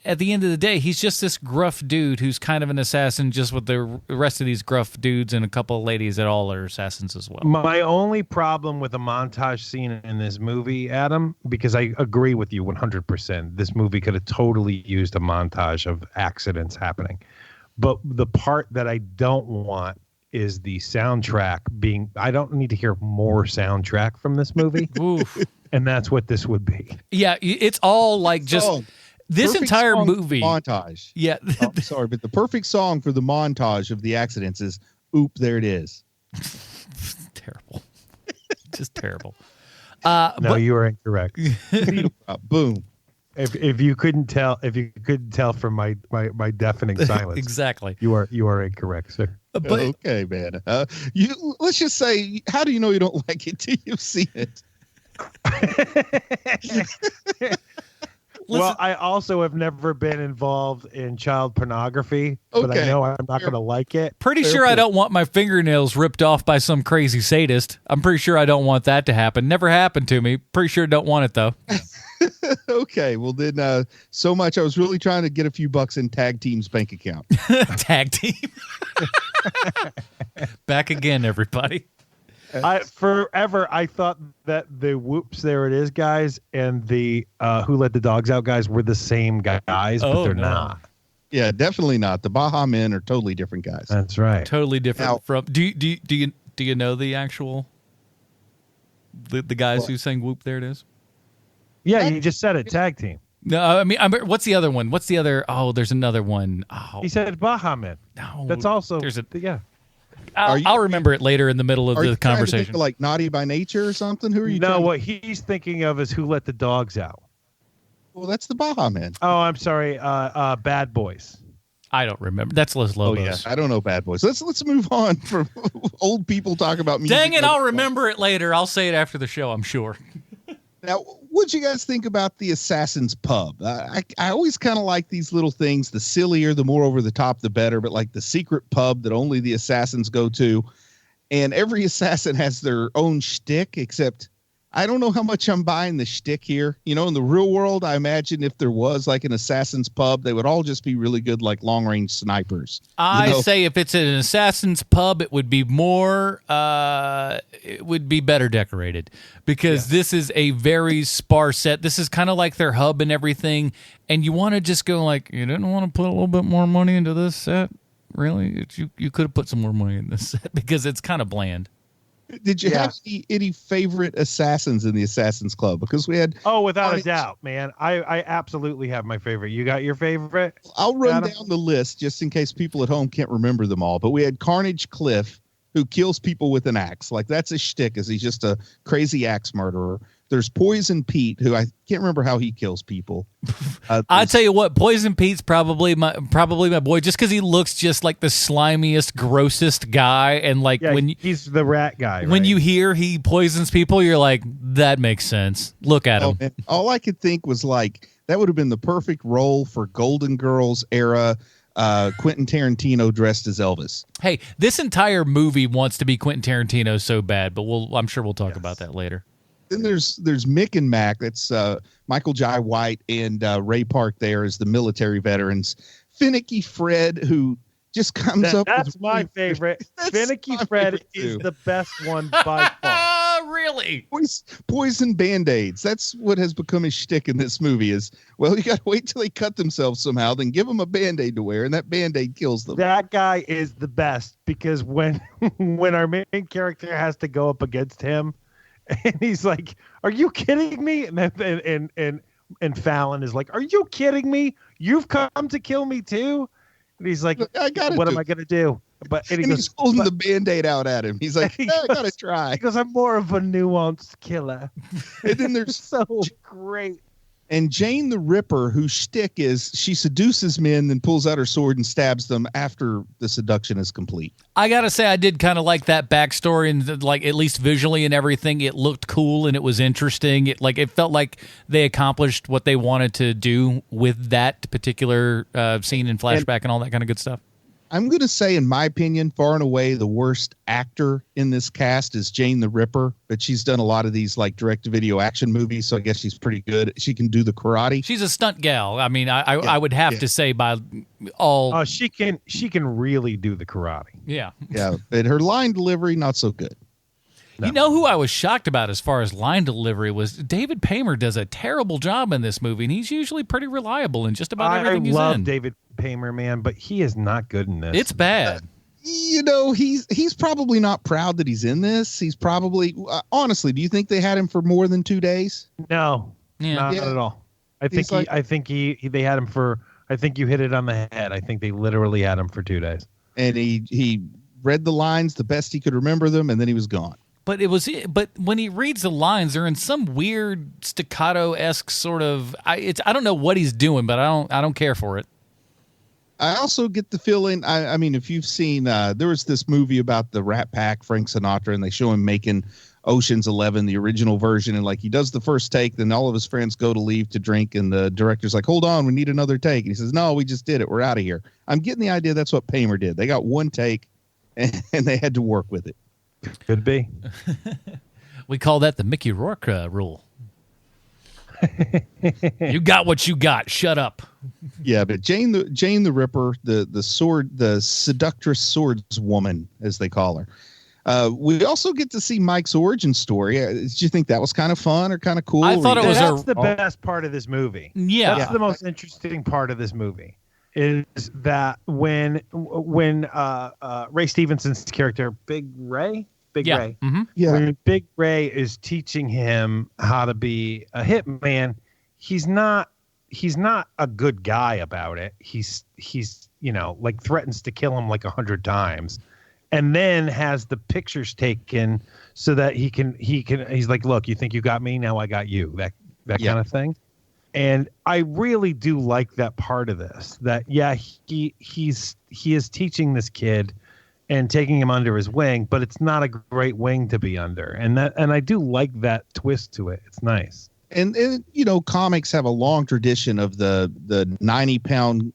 [SPEAKER 1] at the end of the day, he's just this gruff dude who's kind of an assassin, just with the rest of these gruff dudes and a couple of ladies that all are assassins as well.
[SPEAKER 2] My only problem with a montage scene in this movie, Adam, because I agree with you 100%, this movie could have totally used a montage of accidents happening. But the part that I don't want is the soundtrack being, I don't need to hear more soundtrack from this movie.
[SPEAKER 1] Oof.
[SPEAKER 2] And that's what this would be.
[SPEAKER 1] Yeah, it's all like just this
[SPEAKER 3] Perfect
[SPEAKER 1] entire movie
[SPEAKER 3] montage.
[SPEAKER 1] Yeah.
[SPEAKER 3] Sorry, but the perfect song for the montage of the accidents is "Oop, there it is."
[SPEAKER 2] Terrible.
[SPEAKER 1] Just terrible.
[SPEAKER 2] No, you are incorrect.
[SPEAKER 3] Boom.
[SPEAKER 2] If you couldn't tell from my deafening silence,
[SPEAKER 1] exactly,
[SPEAKER 2] you are incorrect, sir.
[SPEAKER 1] But,
[SPEAKER 3] okay, man. Let's just say, how do you know you don't like it till you see it?
[SPEAKER 2] Well, I also have never been involved in child pornography, but I know I'm not going to like it.
[SPEAKER 1] Pretty sure I don't want my fingernails ripped off by some crazy sadist. I'm pretty sure I don't want that to happen. Never happened to me. Pretty sure don't want it, though.
[SPEAKER 3] Okay, well then, so much. I was really trying to get a few bucks in Tag Team's bank account.
[SPEAKER 1] Tag Team. Back again, everybody.
[SPEAKER 2] Forever, I thought that the Whoops, There It Is guys and the Who Let the Dogs Out guys were the same guys, but they're not.
[SPEAKER 3] Yeah, definitely not. The Baja Men are totally different guys.
[SPEAKER 2] That's right.
[SPEAKER 1] Totally different
[SPEAKER 3] Now,
[SPEAKER 1] from. Do you know the actual the guys who sang Whoop There It Is?
[SPEAKER 2] Yeah, you just said it. Tag Team.
[SPEAKER 1] No, I mean, what's the other one? What's the other? Oh, there's another one. Oh,
[SPEAKER 2] he said Baja Men.
[SPEAKER 1] No,
[SPEAKER 2] that's also
[SPEAKER 1] yeah. I'll remember it later in the middle of the conversation.
[SPEAKER 3] Like Naughty by Nature or something? Who are you?
[SPEAKER 2] No, what he's thinking of is Who Let the Dogs Out.
[SPEAKER 3] Well, that's the Baja Men.
[SPEAKER 2] Oh, I'm sorry. Bad Boys.
[SPEAKER 1] I don't remember. That's Los Lobos.
[SPEAKER 3] Oh, yeah. I don't know Bad Boys. Let's move on from old people talk about music.
[SPEAKER 1] Dang it! I'll remember it later. I'll say it after the show, I'm sure.
[SPEAKER 3] Now, what'd you guys think about the Assassin's Pub? I always kind of like these little things. The sillier, the more over the top, the better. But like the secret pub that only the assassins go to. And every assassin has their own shtick, except I don't know how much I'm buying the shtick here. You know, in the real world, I imagine if there was like an assassin's pub, they would all just be really good, like long range snipers.
[SPEAKER 1] I say if it's an assassin's pub, it would be more, it would be better decorated, because this is a very sparse set. This is kind of like their hub and everything. And you want to just go like, you didn't want to put a little bit more money into this set? Really? You could have put some more money in this set, because it's kind of bland.
[SPEAKER 3] Did you have any favorite assassins in the Assassin's Club? Because we had...
[SPEAKER 2] Oh, without a doubt, man. I absolutely have my favorite. You got your favorite?
[SPEAKER 3] I'll run down the list just in case people at home can't remember them all. But we had Carnage Cliff, who kills people with an axe. Like, that's his shtick, is he's just a crazy axe murderer. There's Poison Pete, who I can't remember how he kills people.
[SPEAKER 1] I tell you what, Poison Pete's probably my boy, just because he looks just like the slimiest, grossest guy, and like when
[SPEAKER 2] he's the rat guy.
[SPEAKER 1] When
[SPEAKER 2] right?
[SPEAKER 1] you hear he poisons people, you're like, that makes sense. Look at him.
[SPEAKER 3] Man, all I could think was like that would have been the perfect role for Golden Girls era. Quentin Tarantino dressed as Elvis.
[SPEAKER 1] Hey, this entire movie wants to be Quentin Tarantino so bad, but I'm sure we'll talk about that later.
[SPEAKER 3] Then there's Mick and Mac. That's Michael Jai White and Ray Park there as the military veterans. Finicky Fred, who just comes up.
[SPEAKER 2] That's my favorite. Finicky Fred is the best one by far.
[SPEAKER 1] Really?
[SPEAKER 3] Poison Band-Aids. That's what has become his shtick in this movie is, well, you got to wait till they cut themselves somehow, then give them a Band-Aid to wear, and that Band-Aid kills them.
[SPEAKER 2] That guy is the best because when our main character has to go up against him, and he's like, "Are you kidding me?" And Fallon is like, "Are you kidding me? You've come to kill me too?" And he's like, "What am I gonna do?" But and
[SPEAKER 3] he's holding the Band-Aid out at him. He's like, I gotta try.
[SPEAKER 2] Because I'm more of a nuanced killer.
[SPEAKER 3] And then there's
[SPEAKER 2] so great.
[SPEAKER 3] And Jane the Ripper, whose shtick is she seduces men, then pulls out her sword and stabs them after the seduction is complete.
[SPEAKER 1] I gotta say, I did kind of like that backstory, and like at least visually and everything, it looked cool and it was interesting. It felt like they accomplished what they wanted to do with that particular scene and flashback and all that kind of good stuff.
[SPEAKER 3] I'm going to say, in my opinion, far and away the worst actor in this cast is Jane the Ripper, but she's done a lot of these like direct-to-video action movies, so I guess she's pretty good. She can do the karate.
[SPEAKER 1] She's a stunt gal. I mean, I would have to say by all.
[SPEAKER 2] She can really do the karate.
[SPEAKER 1] Yeah.
[SPEAKER 3] Yeah, but her line delivery, not so good.
[SPEAKER 1] No. You know who I was shocked about as far as line delivery was David Paymer does a terrible job in this movie, and he's usually pretty reliable in just about everything he's in. I love
[SPEAKER 2] David Paymer, man, but he is not good in this.
[SPEAKER 1] It's bad.
[SPEAKER 3] He's probably not proud that he's in this. He's probably honestly, do you think they had him for more than 2 days?
[SPEAKER 2] No, not at all. I think they had him for. I think you hit it on the head. I think they literally had him for 2 days.
[SPEAKER 3] And he read the lines the best he could remember them, and then he was gone.
[SPEAKER 1] But when he reads the lines, they're in some weird staccato-esque sort of. I don't know what he's doing, but I don't care for it.
[SPEAKER 3] I also get the feeling. I mean, if you've seen, there was this movie about the Rat Pack, Frank Sinatra, and they show him making Ocean's 11, the original version, and like he does the first take, then all of his friends go to leave to drink, and the director's like, "Hold on, we need another take," and he says, "No, we just did it. We're out of here." I'm getting the idea that's what Paymer did. They got one take, and they had to work with it.
[SPEAKER 2] Could be.
[SPEAKER 1] We call that the Mickey Rourke rule. You got what you got. Shut up.
[SPEAKER 3] Yeah, but Jane the Ripper, the seductress swordswoman, as they call her. We also get to see Mike's origin story. Did you think that was kind of fun or kind of cool?
[SPEAKER 1] I thought it was
[SPEAKER 2] that's the best part of this movie.
[SPEAKER 1] Yeah,
[SPEAKER 2] that's the most interesting part of this movie. Is that when Ray Stevenson's character, Big Ray.
[SPEAKER 1] Mm-hmm.
[SPEAKER 3] Yeah.
[SPEAKER 2] When Big Ray is teaching him how to be a hitman, he's not a good guy about it. He's like threatens to kill him like 100 times, and then has the pictures taken so that he's like, look, you think you got me, now I got you. That kind of thing. And I really do like that part of this. That he is teaching this kid and taking him under his wing, but it's not a great wing to be under. And I do like that twist to it. It's nice.
[SPEAKER 3] And comics have a long tradition of the 90-pound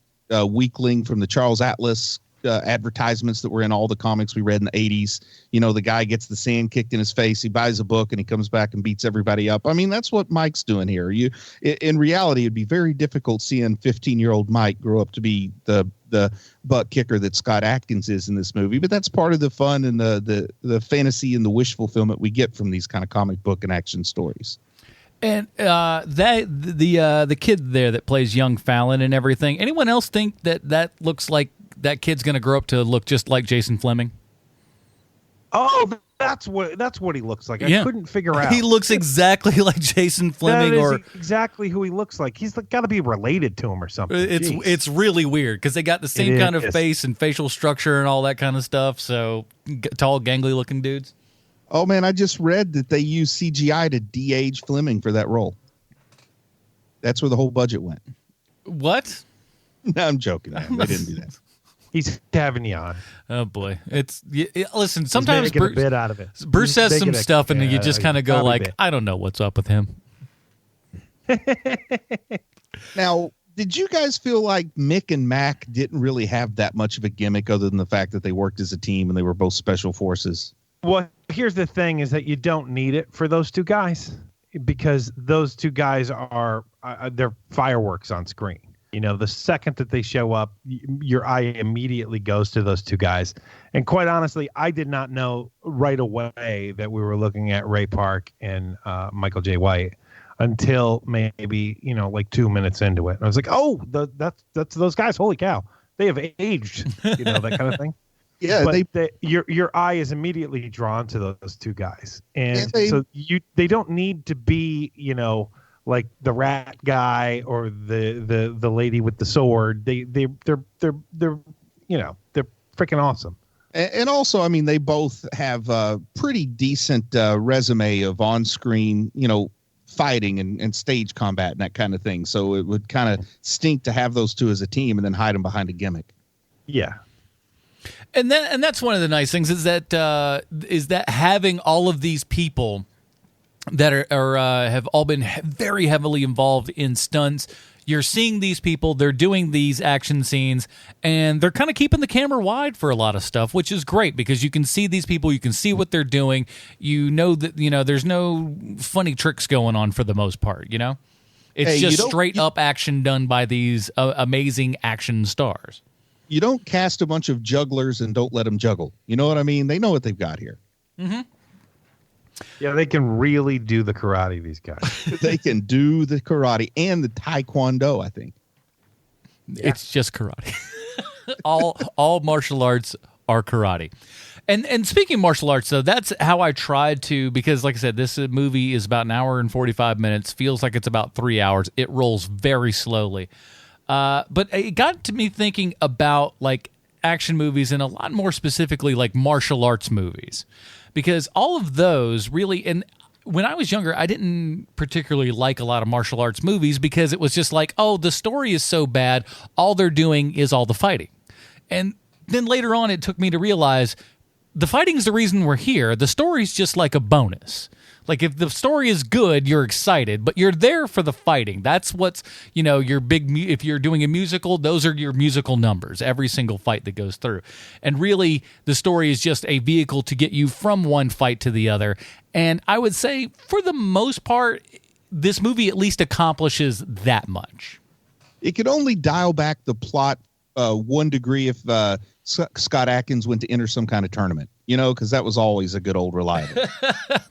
[SPEAKER 3] weakling from the Charles Atlas advertisements that were in all the comics we read in the 80s. The guy gets the sand kicked in his face. He buys a book and he comes back and beats everybody up. I mean, that's what Mike's doing here. In reality, it'd be very difficult seeing 15-year-old Mike grow up to be the butt kicker that Scott Adkins is in this movie. But that's part of the fun and the fantasy and the wish fulfillment we get from these kind of comic book and action stories.
[SPEAKER 1] And the kid there that plays young Fallon and everything. Anyone else think that looks like that kid's going to grow up to look just like Jason Fleming?
[SPEAKER 2] Oh, that's what he looks like. I couldn't figure out.
[SPEAKER 1] He looks exactly like Jason Fleming,
[SPEAKER 2] or exactly who he looks like. He's got to be related to him or something.
[SPEAKER 1] It's really weird because they got the same kind of face and facial structure and all that kind of stuff. So tall, gangly looking dudes.
[SPEAKER 3] Oh man, I just read that they used CGI to de-age Fleming for that role. That's where the whole budget went.
[SPEAKER 1] What?
[SPEAKER 3] No, I'm joking, man. They didn't do that.
[SPEAKER 2] He's having you on.
[SPEAKER 1] Oh boy, listen. Sometimes
[SPEAKER 2] He's making a bit out of it.
[SPEAKER 1] Bruce says some stuff, and you just kind of go like,
[SPEAKER 2] bit.
[SPEAKER 1] I don't know what's up with him.
[SPEAKER 3] Now, did you guys feel like Mick and Mac didn't really have that much of a gimmick other than the fact that they worked as a team and they were both special forces?
[SPEAKER 2] Well, here's the thing: is that you don't need it for those two guys because those two guys are they're fireworks on screen. You know, the second that they show up, your eye immediately goes to those two guys. And quite honestly, I did not know right away that we were looking at Ray Park and Michael J. White until maybe, like 2 minutes into it. And I was like, oh, that's those guys. Holy cow. They have aged, that kind of thing.
[SPEAKER 3] Yeah.
[SPEAKER 2] But your eye is immediately drawn to those two guys. And so they don't need to be, like the rat guy or the lady with the sword. They're freaking awesome.
[SPEAKER 3] And also, I mean, they both have a pretty decent resume of on-screen, fighting and stage combat and that kind of thing. So it would kind of stink to have those two as a team and then hide them behind a gimmick.
[SPEAKER 2] Yeah.
[SPEAKER 1] And that's one of the nice things is that having all of these people that have all been very heavily involved in stunts. You're seeing these people, they're doing these action scenes, and they're kind of keeping the camera wide for a lot of stuff, which is great because you can see these people, you can see what they're doing. You know that, there's no funny tricks going on for the most part, It's just straight up action done by these amazing action stars.
[SPEAKER 3] You don't cast a bunch of jugglers and don't let them juggle. You know what I mean? They know what they've got here.
[SPEAKER 1] Mm-hmm.
[SPEAKER 2] Yeah, they can really do the karate, these guys.
[SPEAKER 3] They can do the karate and the taekwondo, I think.
[SPEAKER 1] Yeah. It's just karate. all martial arts are karate. And speaking of martial arts, though, that's how I tried to, because like I said, this movie is about an hour and 45 minutes, feels like it's about 3 hours. It rolls very slowly. But it got to me thinking about like action movies and a lot more specifically like martial arts movies. Because all of those really, and when I was younger, I didn't particularly like a lot of martial arts movies because it was just like, oh, the story is so bad, all they're doing is all the fighting. And then later on, it took me to realize the fighting's the reason we're here. The story's just like a bonus. Like if the story is good, you're excited, but you're there for the fighting. That's what's, your big, if you're doing a musical, those are your musical numbers, every single fight that goes through. And really, the story is just a vehicle to get you from one fight to the other. And I would say, for the most part, this movie at least accomplishes that much.
[SPEAKER 3] It could only dial back the plot 1 degree if Scott Adkins went to enter some kind of tournament, because that was always a good old reliable.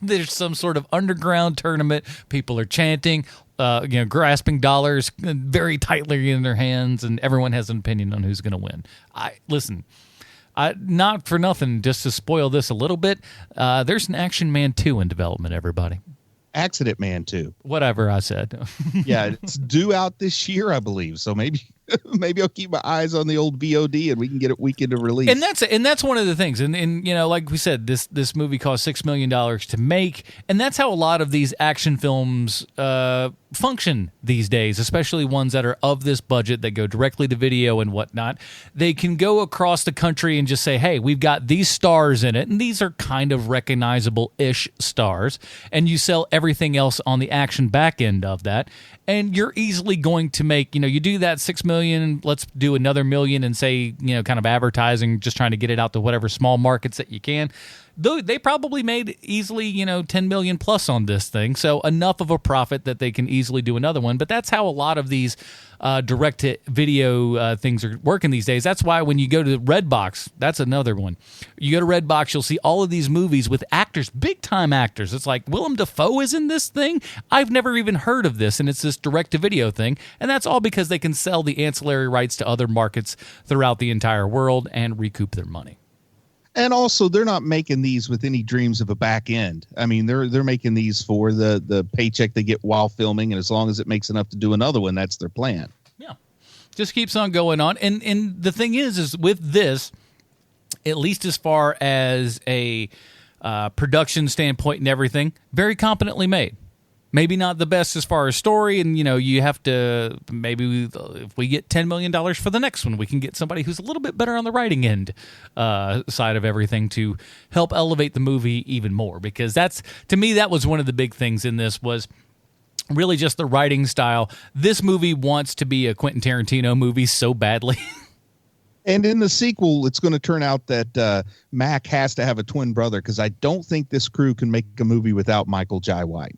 [SPEAKER 1] There's some sort of underground tournament. People are chanting, grasping dollars very tightly in their hands, and everyone has an opinion on who's going to win. Not for nothing, just to spoil this a little bit, there's an Action Man 2 in development, everybody.
[SPEAKER 3] Accident Man 2.
[SPEAKER 1] Whatever I said.
[SPEAKER 3] Yeah, it's due out this year, I believe. So maybe I'll keep my eyes on the old VOD and we can get it weekend of release.
[SPEAKER 1] And that's one of the things. And like we said, this movie cost $6 million to make, and that's how a lot of these action films function these days, especially ones that are of this budget that go directly to video and whatnot. They can go across the country and just say, hey, we've got these stars in it, and these are kind of recognizable-ish stars, and you sell everything else on the action back end of that, and you're easily going to make, you do that $6 million, let's do another $1 million and say, kind of advertising, just trying to get it out to whatever small markets that you can. Though they probably made easily, $10 million plus on this thing, so enough of a profit that they can easily do another one. But that's how a lot of these direct-to-video things are working these days. That's why when you go to Redbox, that's another one. You go to Redbox, you'll see all of these movies with actors, big-time actors. It's like, Willem Dafoe is in this thing? I've never even heard of this, and it's this direct-to-video thing. And that's all because they can sell the ancillary rights to other markets throughout the entire world and recoup their money.
[SPEAKER 3] And also, they're not making these with any dreams of a back end. I mean, they're making these for the paycheck they get while filming, and as long as it makes enough to do another one, that's their plan.
[SPEAKER 1] Yeah, just keeps on going on. And the thing is with this, at least as far as a production standpoint and everything, very competently made. Maybe not the best as far as story, and you have to if we get $10 million for the next one, we can get somebody who's a little bit better on the writing end side of everything to help elevate the movie even more. Because to me, that was one of the big things in this was really just the writing style. This movie wants to be a Quentin Tarantino movie so badly.
[SPEAKER 3] And in the sequel, it's going to turn out that Mac has to have a twin brother, because I don't think this crew can make a movie without Michael Jai White.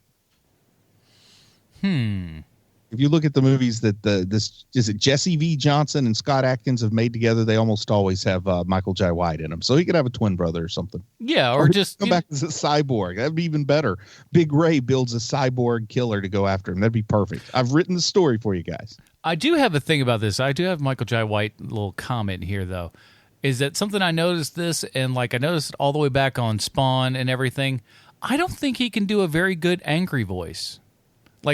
[SPEAKER 3] If you look at the movies that Jesse V. Johnson and Scott Adkins have made together, they almost always have Michael Jai White in them. So he could have a twin brother or something.
[SPEAKER 1] Yeah, or just
[SPEAKER 3] come back as a cyborg. That'd be even better. Big Ray builds a cyborg killer to go after him. That'd be perfect. I've written the story for you guys.
[SPEAKER 1] I do have a thing about this. I do have Michael Jai White little comment here, though. Is that something I noticed this, and I noticed it all the way back on Spawn and everything. I don't think he can do a very good angry voice.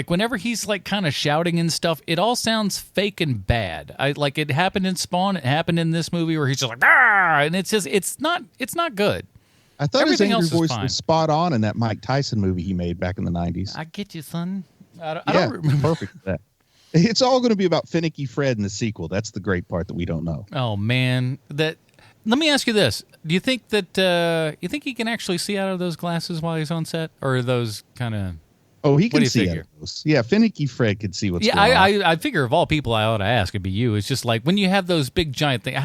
[SPEAKER 1] Whenever he's kind of shouting and stuff, it all sounds fake and bad. It happened in Spawn, it happened in this movie where he's just ah, and it's not good.
[SPEAKER 3] I thought
[SPEAKER 1] Everything
[SPEAKER 3] his angry
[SPEAKER 1] else
[SPEAKER 3] voice was spot on in that Mike Tyson movie he made back in the 90s.
[SPEAKER 1] I get you, son. I
[SPEAKER 3] Yeah,
[SPEAKER 1] don't remember.
[SPEAKER 3] perfect for that. It's all going to be about Finicky Fred in the sequel. That's the great part that we don't know.
[SPEAKER 1] Oh man, let me ask you this: do you think that you think he can actually see out of those glasses while he's on set, or are those kind of?
[SPEAKER 3] Oh, he can see
[SPEAKER 1] it.
[SPEAKER 3] Yeah, Finicky Fred can see what's going on.
[SPEAKER 1] I figure of all people I ought to ask, it'd be you. It's just when you have those big giant things,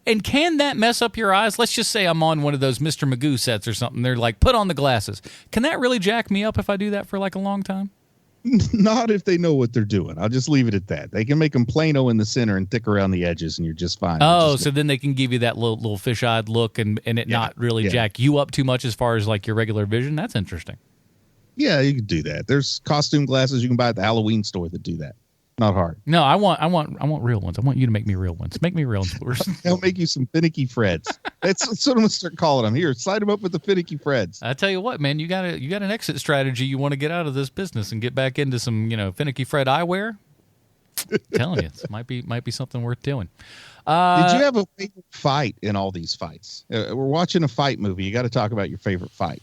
[SPEAKER 1] and can that mess up your eyes? Let's just say I'm on one of those Mr. Magoo sets or something. They're put on the glasses. Can that really jack me up if I do that for a long time?
[SPEAKER 3] Not if they know what they're doing. I'll just leave it at that. They can make them plano in the center and thick around the edges, and you're just fine.
[SPEAKER 1] Oh, so then they can give you that little fish-eyed look and it not really jack you up too much as far as your regular vision. That's interesting.
[SPEAKER 3] Yeah, you can do that. There's costume glasses you can buy at the Halloween store that do that. Not hard.
[SPEAKER 1] No, I want real ones. I want you to make me real ones. Make me real ones.
[SPEAKER 3] I'll make you some finicky Freds. That's what I'm gonna start calling them. Here, slide them up with the finicky Freds.
[SPEAKER 1] I tell you what, man, you got an exit strategy. You want to get out of this business and get back into some finicky Fred eyewear. I'm telling you, it might be something worth doing.
[SPEAKER 3] Did you have a favorite fight in all these fights? We're watching a fight movie. You got to talk about your favorite fight.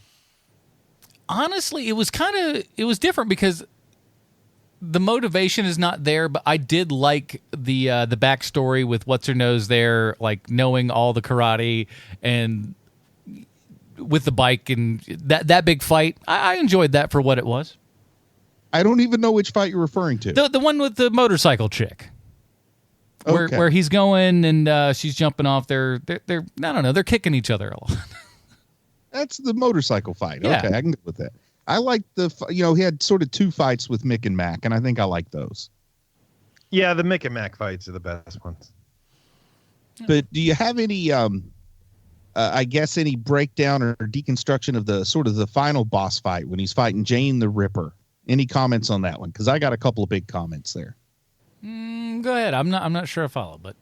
[SPEAKER 1] Honestly, it was different because the motivation is not there, but I did like the backstory with what's her nose there, knowing all the karate and with the bike and that big fight. I enjoyed that for what it was.
[SPEAKER 3] I don't even know which fight you're referring to.
[SPEAKER 1] The one with the motorcycle chick. Where he's going and she's jumping off. They're I don't know. They're kicking each other a lot.
[SPEAKER 3] That's the motorcycle fight.
[SPEAKER 1] Yeah.
[SPEAKER 3] Okay, I can go with that. I like he had sort of two fights with Mick and Mac, and I think I like those.
[SPEAKER 2] Yeah, the Mick and Mac fights are the best ones.
[SPEAKER 3] But do you have any, I guess, any breakdown or deconstruction of the final boss fight when he's fighting Jane the Ripper? Any comments on that one? Because I got a couple of big comments there.
[SPEAKER 1] Go ahead. I'm not sure I follow, but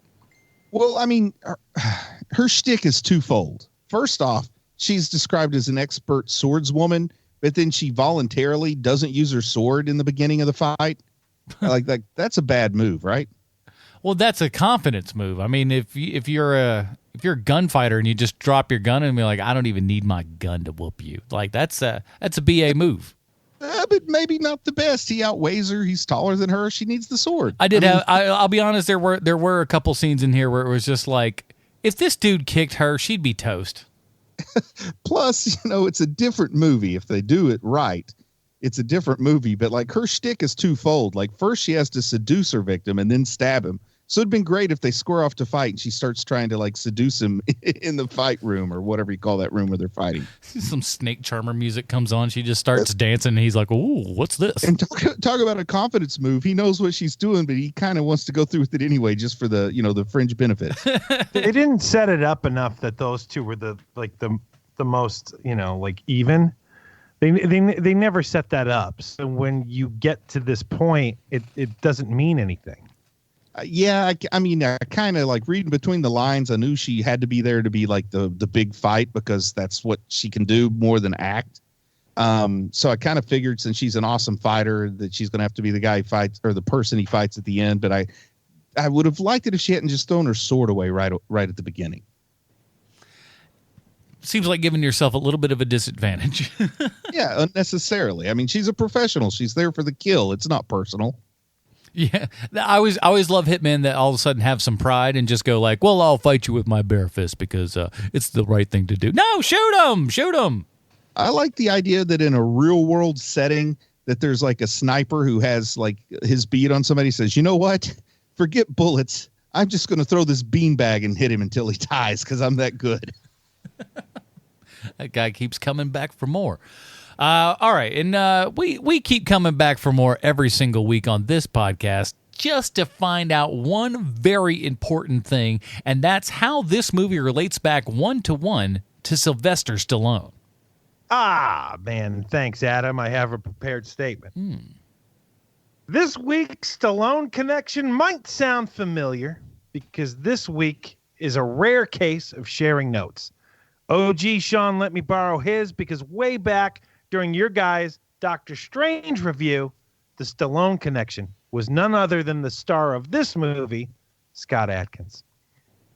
[SPEAKER 3] well, I mean, her shtick is twofold. First off, she's described as an expert swordswoman, but then she voluntarily doesn't use her sword in the beginning of the fight. That's a bad move, right?
[SPEAKER 1] Well, that's a confidence move. I mean, if you're a gunfighter and you just drop your gun and be like, I don't even need my gun to whoop you. That's a BA move.
[SPEAKER 3] But maybe not the best. He outweighs her. He's taller than her. She needs the sword.
[SPEAKER 1] I'll be honest. There were a couple scenes in here where it was just if this dude kicked her, she'd be toast.
[SPEAKER 3] Plus, it's a different movie. If they do it right, it's a different movie. But her shtick is twofold. First she has to seduce her victim and then stab him. So it'd been great if they square off to fight and she starts trying to seduce him in the fight room or whatever you call that room where they're fighting.
[SPEAKER 1] Some snake charmer music comes on. She just starts dancing and he's like, ooh, what's this?
[SPEAKER 3] And talk about a confidence move. He knows what she's doing, but he kind of wants to go through with it anyway, just for the fringe benefits.
[SPEAKER 2] They didn't set it up enough that those two were the most, even. They never set that up. So when you get to this point, it doesn't mean anything.
[SPEAKER 3] I mean, I kind of reading between the lines. I knew she had to be there to be the big fight because that's what she can do more than act. So I kind of figured since she's an awesome fighter that she's going to have to be the guy he fights or the person he fights at the end. But I would have liked it if she hadn't just thrown her sword away right at the beginning.
[SPEAKER 1] seems like giving yourself a little bit of a disadvantage.
[SPEAKER 3] Yeah, unnecessarily. I mean, she's a professional. She's there for the kill. It's not personal.
[SPEAKER 1] Yeah, I always love hitmen that all of a sudden have some pride and just go like, well, I'll fight you with my bare fist because it's the right thing to do. No, shoot him.
[SPEAKER 3] I like the idea that in a real world setting that there's like a sniper who has like his bead on somebody, says, you know what? Forget bullets. I'm just going to throw this beanbag and hit him until he dies because I'm that good.
[SPEAKER 1] That guy keeps coming back for more. All right, and we keep coming back for more every single week on this podcast just to find out one very important thing, and that's how this movie relates back 1-to-1 to Sylvester Stallone.
[SPEAKER 2] Ah, man, thanks, Adam. I have a prepared statement. This week's Stallone connection might sound familiar because this week is a rare case of sharing notes. OG Sean let me borrow his because way back during your guys' Doctor Strange review, the Stallone connection was none other than the star of this movie, Scott Adkins.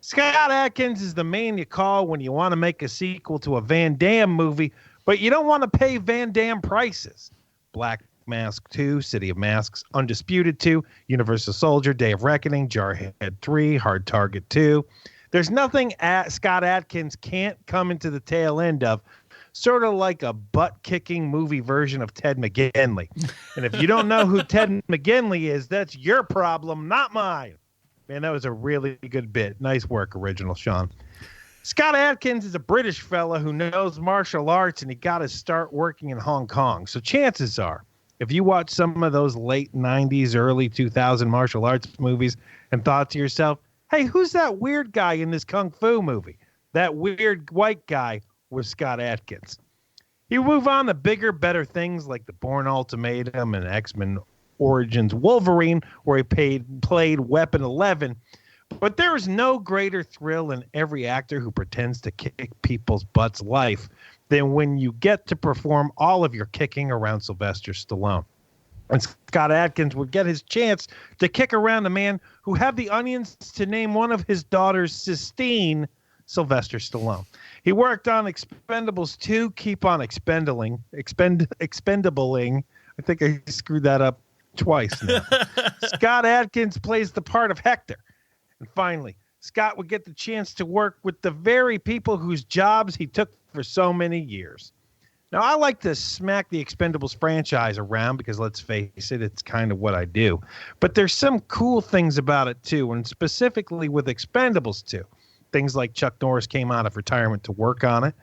[SPEAKER 2] Scott Adkins is the man you call when you want to make a sequel to a Van Damme movie, but you don't want to pay Van Damme prices. Black Mask 2, City of Masks, Undisputed 2, Universal Soldier, Day of Reckoning, Jarhead 3, Hard Target 2. There's nothing Scott Adkins can't come into the tail end of, sort of like a butt-kicking movie version of Ted McGinley. And if you don't know who Ted McGinley is, that's your problem, not mine. Man, that was a really good bit. Nice work, original Sean. Scott Adkins is a British fella who knows martial arts, and he got to start working in Hong Kong. So chances are, if you watch some of those late 90s, early 2000 martial arts movies and thought to yourself, hey, who's that weird guy in this Kung Fu movie? That weird white guy was Scott Adkins. You move on to bigger, better things like The Bourne Ultimatum and X-Men Origins Wolverine, where he played Weapon 11. But there is no greater thrill in every actor who pretends to kick people's butts life than when you get to perform all of your kicking around Sylvester Stallone. And Scott Adkins would get his chance to kick around a man who had the onions to name one of his daughters Sistine, Sylvester Stallone. He worked on Expendables 2, Keep on Expendabling. I think I screwed that up twice now. Scott Adkins plays the part of Hector. And finally, Scott would get the chance to work with the very people whose jobs he took for so many years. Now, I like to smack the Expendables franchise around because, let's face it, it's kind of what I do. But there's some cool things about it, too, and specifically with Expendables 2. Things like Chuck Norris came out of retirement to work on it.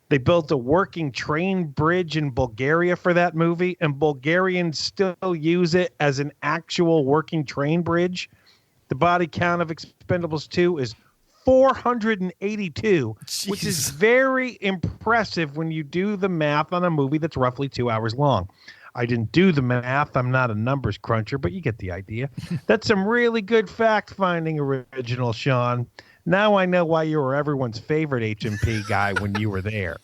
[SPEAKER 2] They built a working train bridge in Bulgaria for that movie, and Bulgarians still use it as an actual working train bridge. The body count of Expendables 2 is 482,
[SPEAKER 1] Jeez.
[SPEAKER 2] Which is very impressive when you do the math on a movie that's roughly 2 hours long. I didn't do the math. I'm not a numbers cruncher, but you get the idea. That's some really good fact-finding, original Sean. Now I know why you were everyone's favorite H&P guy when you were there.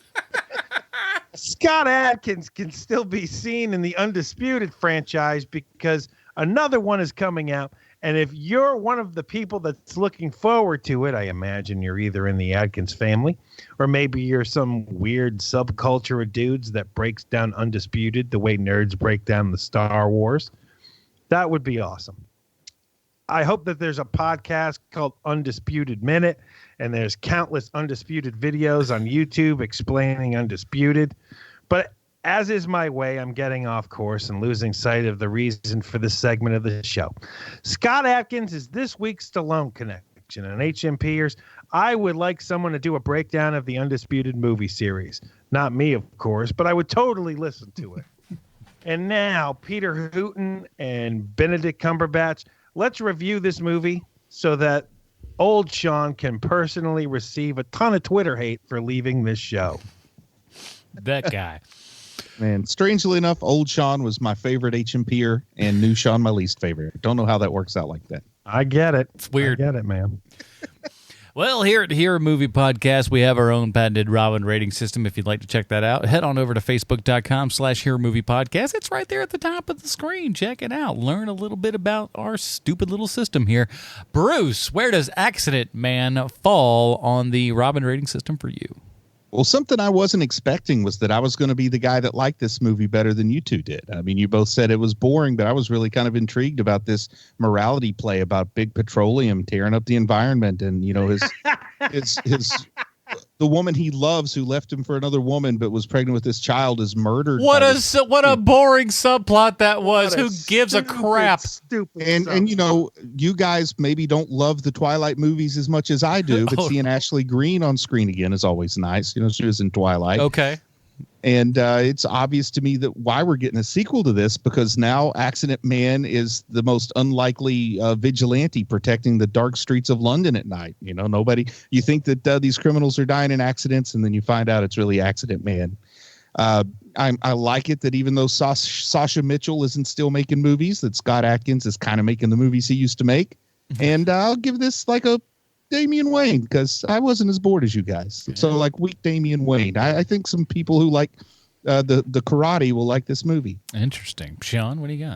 [SPEAKER 2] Scott Adkins can still be seen in the Undisputed franchise because another one is coming out. And if you're one of the people that's looking forward to it, I imagine you're either in the Adkins family or maybe you're some weird subculture of dudes that breaks down Undisputed the way nerds break down the Star Wars. That would be awesome. I hope that there's a podcast called Undisputed Minute, and there's countless Undisputed videos on YouTube explaining Undisputed. But as is my way, I'm getting off course and losing sight of the reason for this segment of the show. Scott Adkins is this week's Stallone connection. And HMPers, I would like someone to do a breakdown of the Undisputed movie series. Not me, of course, but I would totally listen to it. And now, Peter Hooton and Benedict Cumberbatch, let's review this movie so that old Sean can personally receive a ton of Twitter hate for leaving this show.
[SPEAKER 1] That guy.
[SPEAKER 3] Man, strangely enough, old Sean was my favorite HMPer and new Sean my least favorite. Don't know how that works out like that.
[SPEAKER 2] I get it.
[SPEAKER 1] It's weird.
[SPEAKER 2] I get it, man.
[SPEAKER 1] Well, here at the Hero Movie Podcast, we have our own patented Robin rating system. If you'd like to check that out, head on over to Facebook.com/Hero Movie Podcast. It's right there at the top of the screen. Check it out. Learn a little bit about our stupid little system here. Bruce, where does Accident Man fall on the Robin rating system for you?
[SPEAKER 3] Well, something I wasn't expecting was that I was going to be the guy that liked this movie better than you two did. I mean, you both said it was boring, but I was really kind of intrigued about this morality play about big petroleum tearing up the environment, and his the woman he loves who left him for another woman but was pregnant with this child is murdered.
[SPEAKER 1] What a boring subplot that was. Who gives a crap?
[SPEAKER 2] Stupid.
[SPEAKER 3] And you guys maybe don't love the Twilight movies as much as I do, but seeing Ashley Greene on screen again is always nice. She was in Twilight.
[SPEAKER 1] Okay.
[SPEAKER 3] And it's obvious to me that why we're getting a sequel to this, because now Accident Man is the most unlikely vigilante protecting the dark streets of London at night. You think that these criminals are dying in accidents, and then you find out it's really Accident Man. I like it that even though Sasha Mitchell isn't still making movies, that Scott Adkins is kind of making the movies he used to make. And I'll give this like a Damian Wayne, because I wasn't as bored as you guys. So like weak Damian Wayne. I think some people who like the karate will like this movie.
[SPEAKER 1] Interesting. Sean, what do you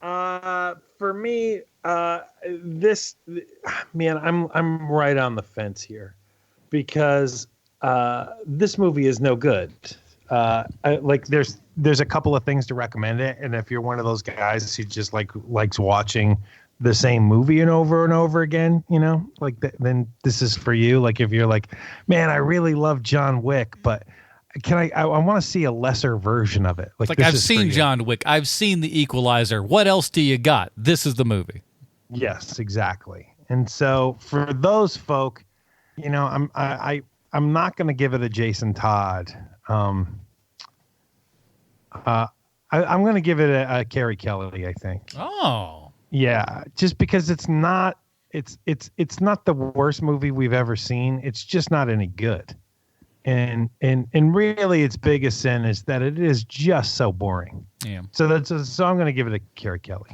[SPEAKER 2] got? For me, this man, I'm right on the fence here, because this movie is no good. There's a couple of things to recommend it, and if you're one of those guys who just likes watching the same movie and over again, then this is for you. Like if you're like, man, I really love John Wick, but I want to see a lesser version of it.
[SPEAKER 1] Like I've seen John Wick, I've seen The Equalizer. What else do you got? This is the movie.
[SPEAKER 2] Yes, exactly. And so for those folk, I'm not going to give it a Jason Todd. I'm going to give it a Carrie Kelly, I think.
[SPEAKER 1] Oh.
[SPEAKER 2] Yeah, just because it's not the worst movie we've ever seen. It's just not any good. And really its biggest sin is that it is just so boring.
[SPEAKER 1] Yeah.
[SPEAKER 2] So I'm going to give it a Carrie Kelly.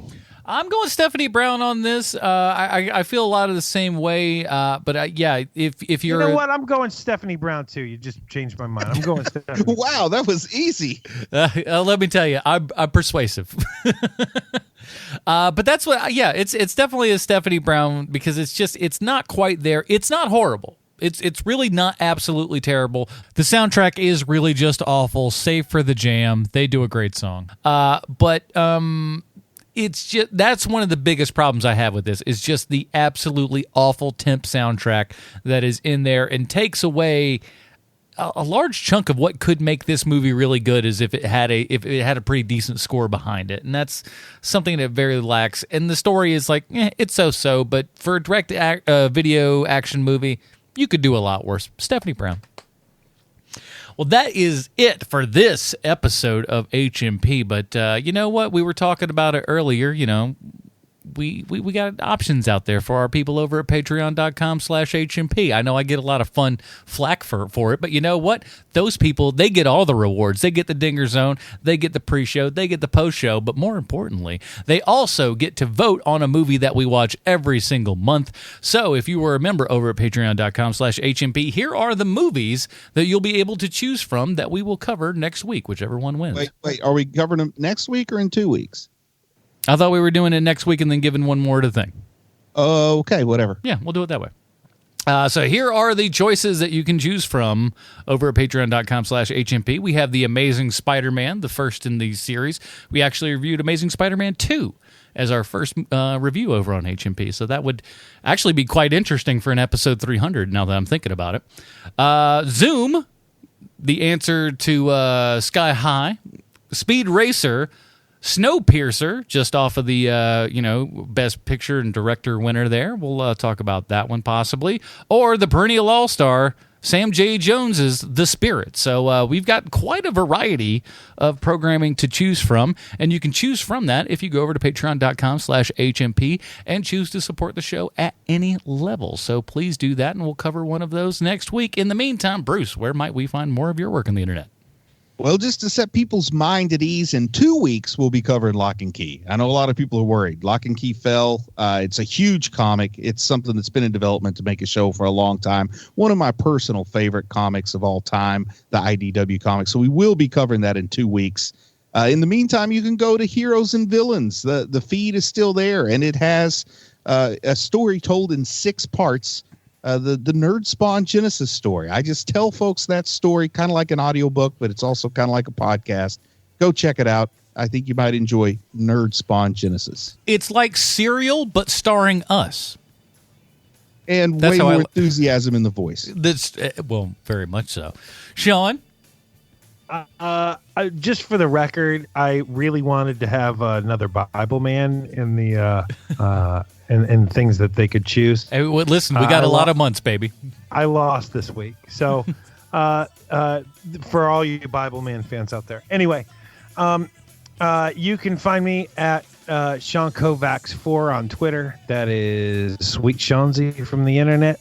[SPEAKER 1] I'm going Stephanie Brown on this. I feel a lot of the same way. But if you're,
[SPEAKER 2] you know what, I'm going Stephanie Brown too. You just changed my mind. I'm going Stephanie.
[SPEAKER 3] Wow, that was easy.
[SPEAKER 1] Let me tell you, I'm persuasive. But that's what. Yeah, it's definitely a Stephanie Brown, because it's not quite there. It's not horrible. It's really not absolutely terrible. The soundtrack is really just awful, save for the jam. They do a great song. But it's just, that's one of the biggest problems I have with this, is just the absolutely awful temp soundtrack that is in there and takes away a large chunk of what could make this movie really good, is if it had a pretty decent score behind it, and that's something that very lacks. And the story is like, it's so. But for a direct video action movie, you could do a lot worse. Stephanie Brown. Well, that is it for this episode of HMP. But you know what? We were talking about it earlier. We got options out there for our people over at patreon.com/HMP. I know I get a lot of fun flack for it, but you know what? Those people, they get all the rewards. They get the Dinger Zone, they get the pre-show, they get the post-show, but more importantly, they also get to vote on a movie that we watch every single month. So if you were a member over at patreon.com/HMP, here are the movies that you'll be able to choose from that we will cover next week, whichever one wins.
[SPEAKER 3] Wait, are we covering them next week or in 2 weeks?
[SPEAKER 1] I thought we were doing it next week and then giving one more to the thing.
[SPEAKER 3] Okay, whatever.
[SPEAKER 1] Yeah, we'll do it that way. So here are the choices that you can choose from over at patreon.com/HMP. We have The Amazing Spider-Man, the first in the series. We actually reviewed Amazing Spider-Man 2 as our first review over on HMP. So that would actually be quite interesting for an episode 300 now that I'm thinking about it. Zoom, the answer to Sky High. Speed Racer, Snowpiercer, just off of the Best Picture and Director winner there. We'll talk about that one possibly. Or the perennial all-star, Sam J. Jones's The Spirit. So we've got quite a variety of programming to choose from, and you can choose from that if you go over to patreon.com/HMP and choose to support the show at any level. So please do that, and we'll cover one of those next week. In the meantime, Bruce, where might we find more of your work on the internet?
[SPEAKER 3] Well, just to set people's mind at ease, in 2 weeks, we'll be covering Lock and Key. I know a lot of people are worried. Lock and Key fell. It's a huge comic. It's something that's been in development to make a show for a long time. One of my personal favorite comics of all time, the IDW comic. So we will be covering that in 2 weeks. In the meantime, you can go to Heroes and Villains. The feed is still there, and it has a story told in 6 parts the Nerd Spawn Genesis story. I just tell folks that story kind of like an audiobook, but it's also kind of like a podcast. Go check it out. I think you might enjoy Nerd Spawn Genesis.
[SPEAKER 1] It's like Serial, but starring us.
[SPEAKER 3] And way more enthusiasm in the voice.
[SPEAKER 1] That's well, very much so. Sean?
[SPEAKER 2] Just for the record, I really wanted to have another Bible man in the and things that they could choose.
[SPEAKER 1] Hey, well, listen, we got a lot of months, baby.
[SPEAKER 2] I lost this week, so for all you Bible man fans out there. Anyway, you can find me at Sean Kovacs 4 on Twitter. That is Sweet Seanzy from the internet! !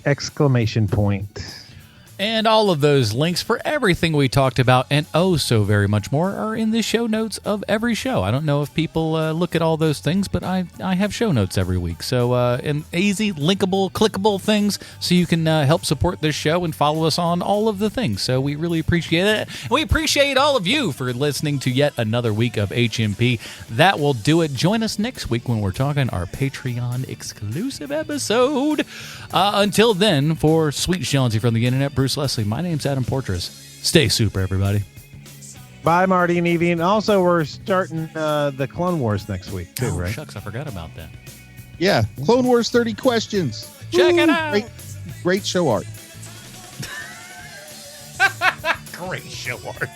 [SPEAKER 1] And all of those links for everything we talked about and oh so very much more are in the show notes of every show. I don't know if people look at all those things, but I have show notes every week. So and easy, linkable, clickable things so you can help support this show and follow us on all of the things. So we really appreciate it. And we appreciate all of you for listening to yet another week of HMP. That will do it. Join us next week when we're talking our Patreon exclusive episode. Until then, for Sweet Seansy from the internet, Bruce Leslie, my name's Adam Portrais. Stay super, everybody.
[SPEAKER 2] Bye, Marty and Evie. And also, we're starting the Clone Wars next week, too, right?
[SPEAKER 1] Shucks, I forgot about that.
[SPEAKER 3] Yeah, Clone Wars 30 questions.
[SPEAKER 1] Check it out.
[SPEAKER 3] Great show art.
[SPEAKER 1] Great show art.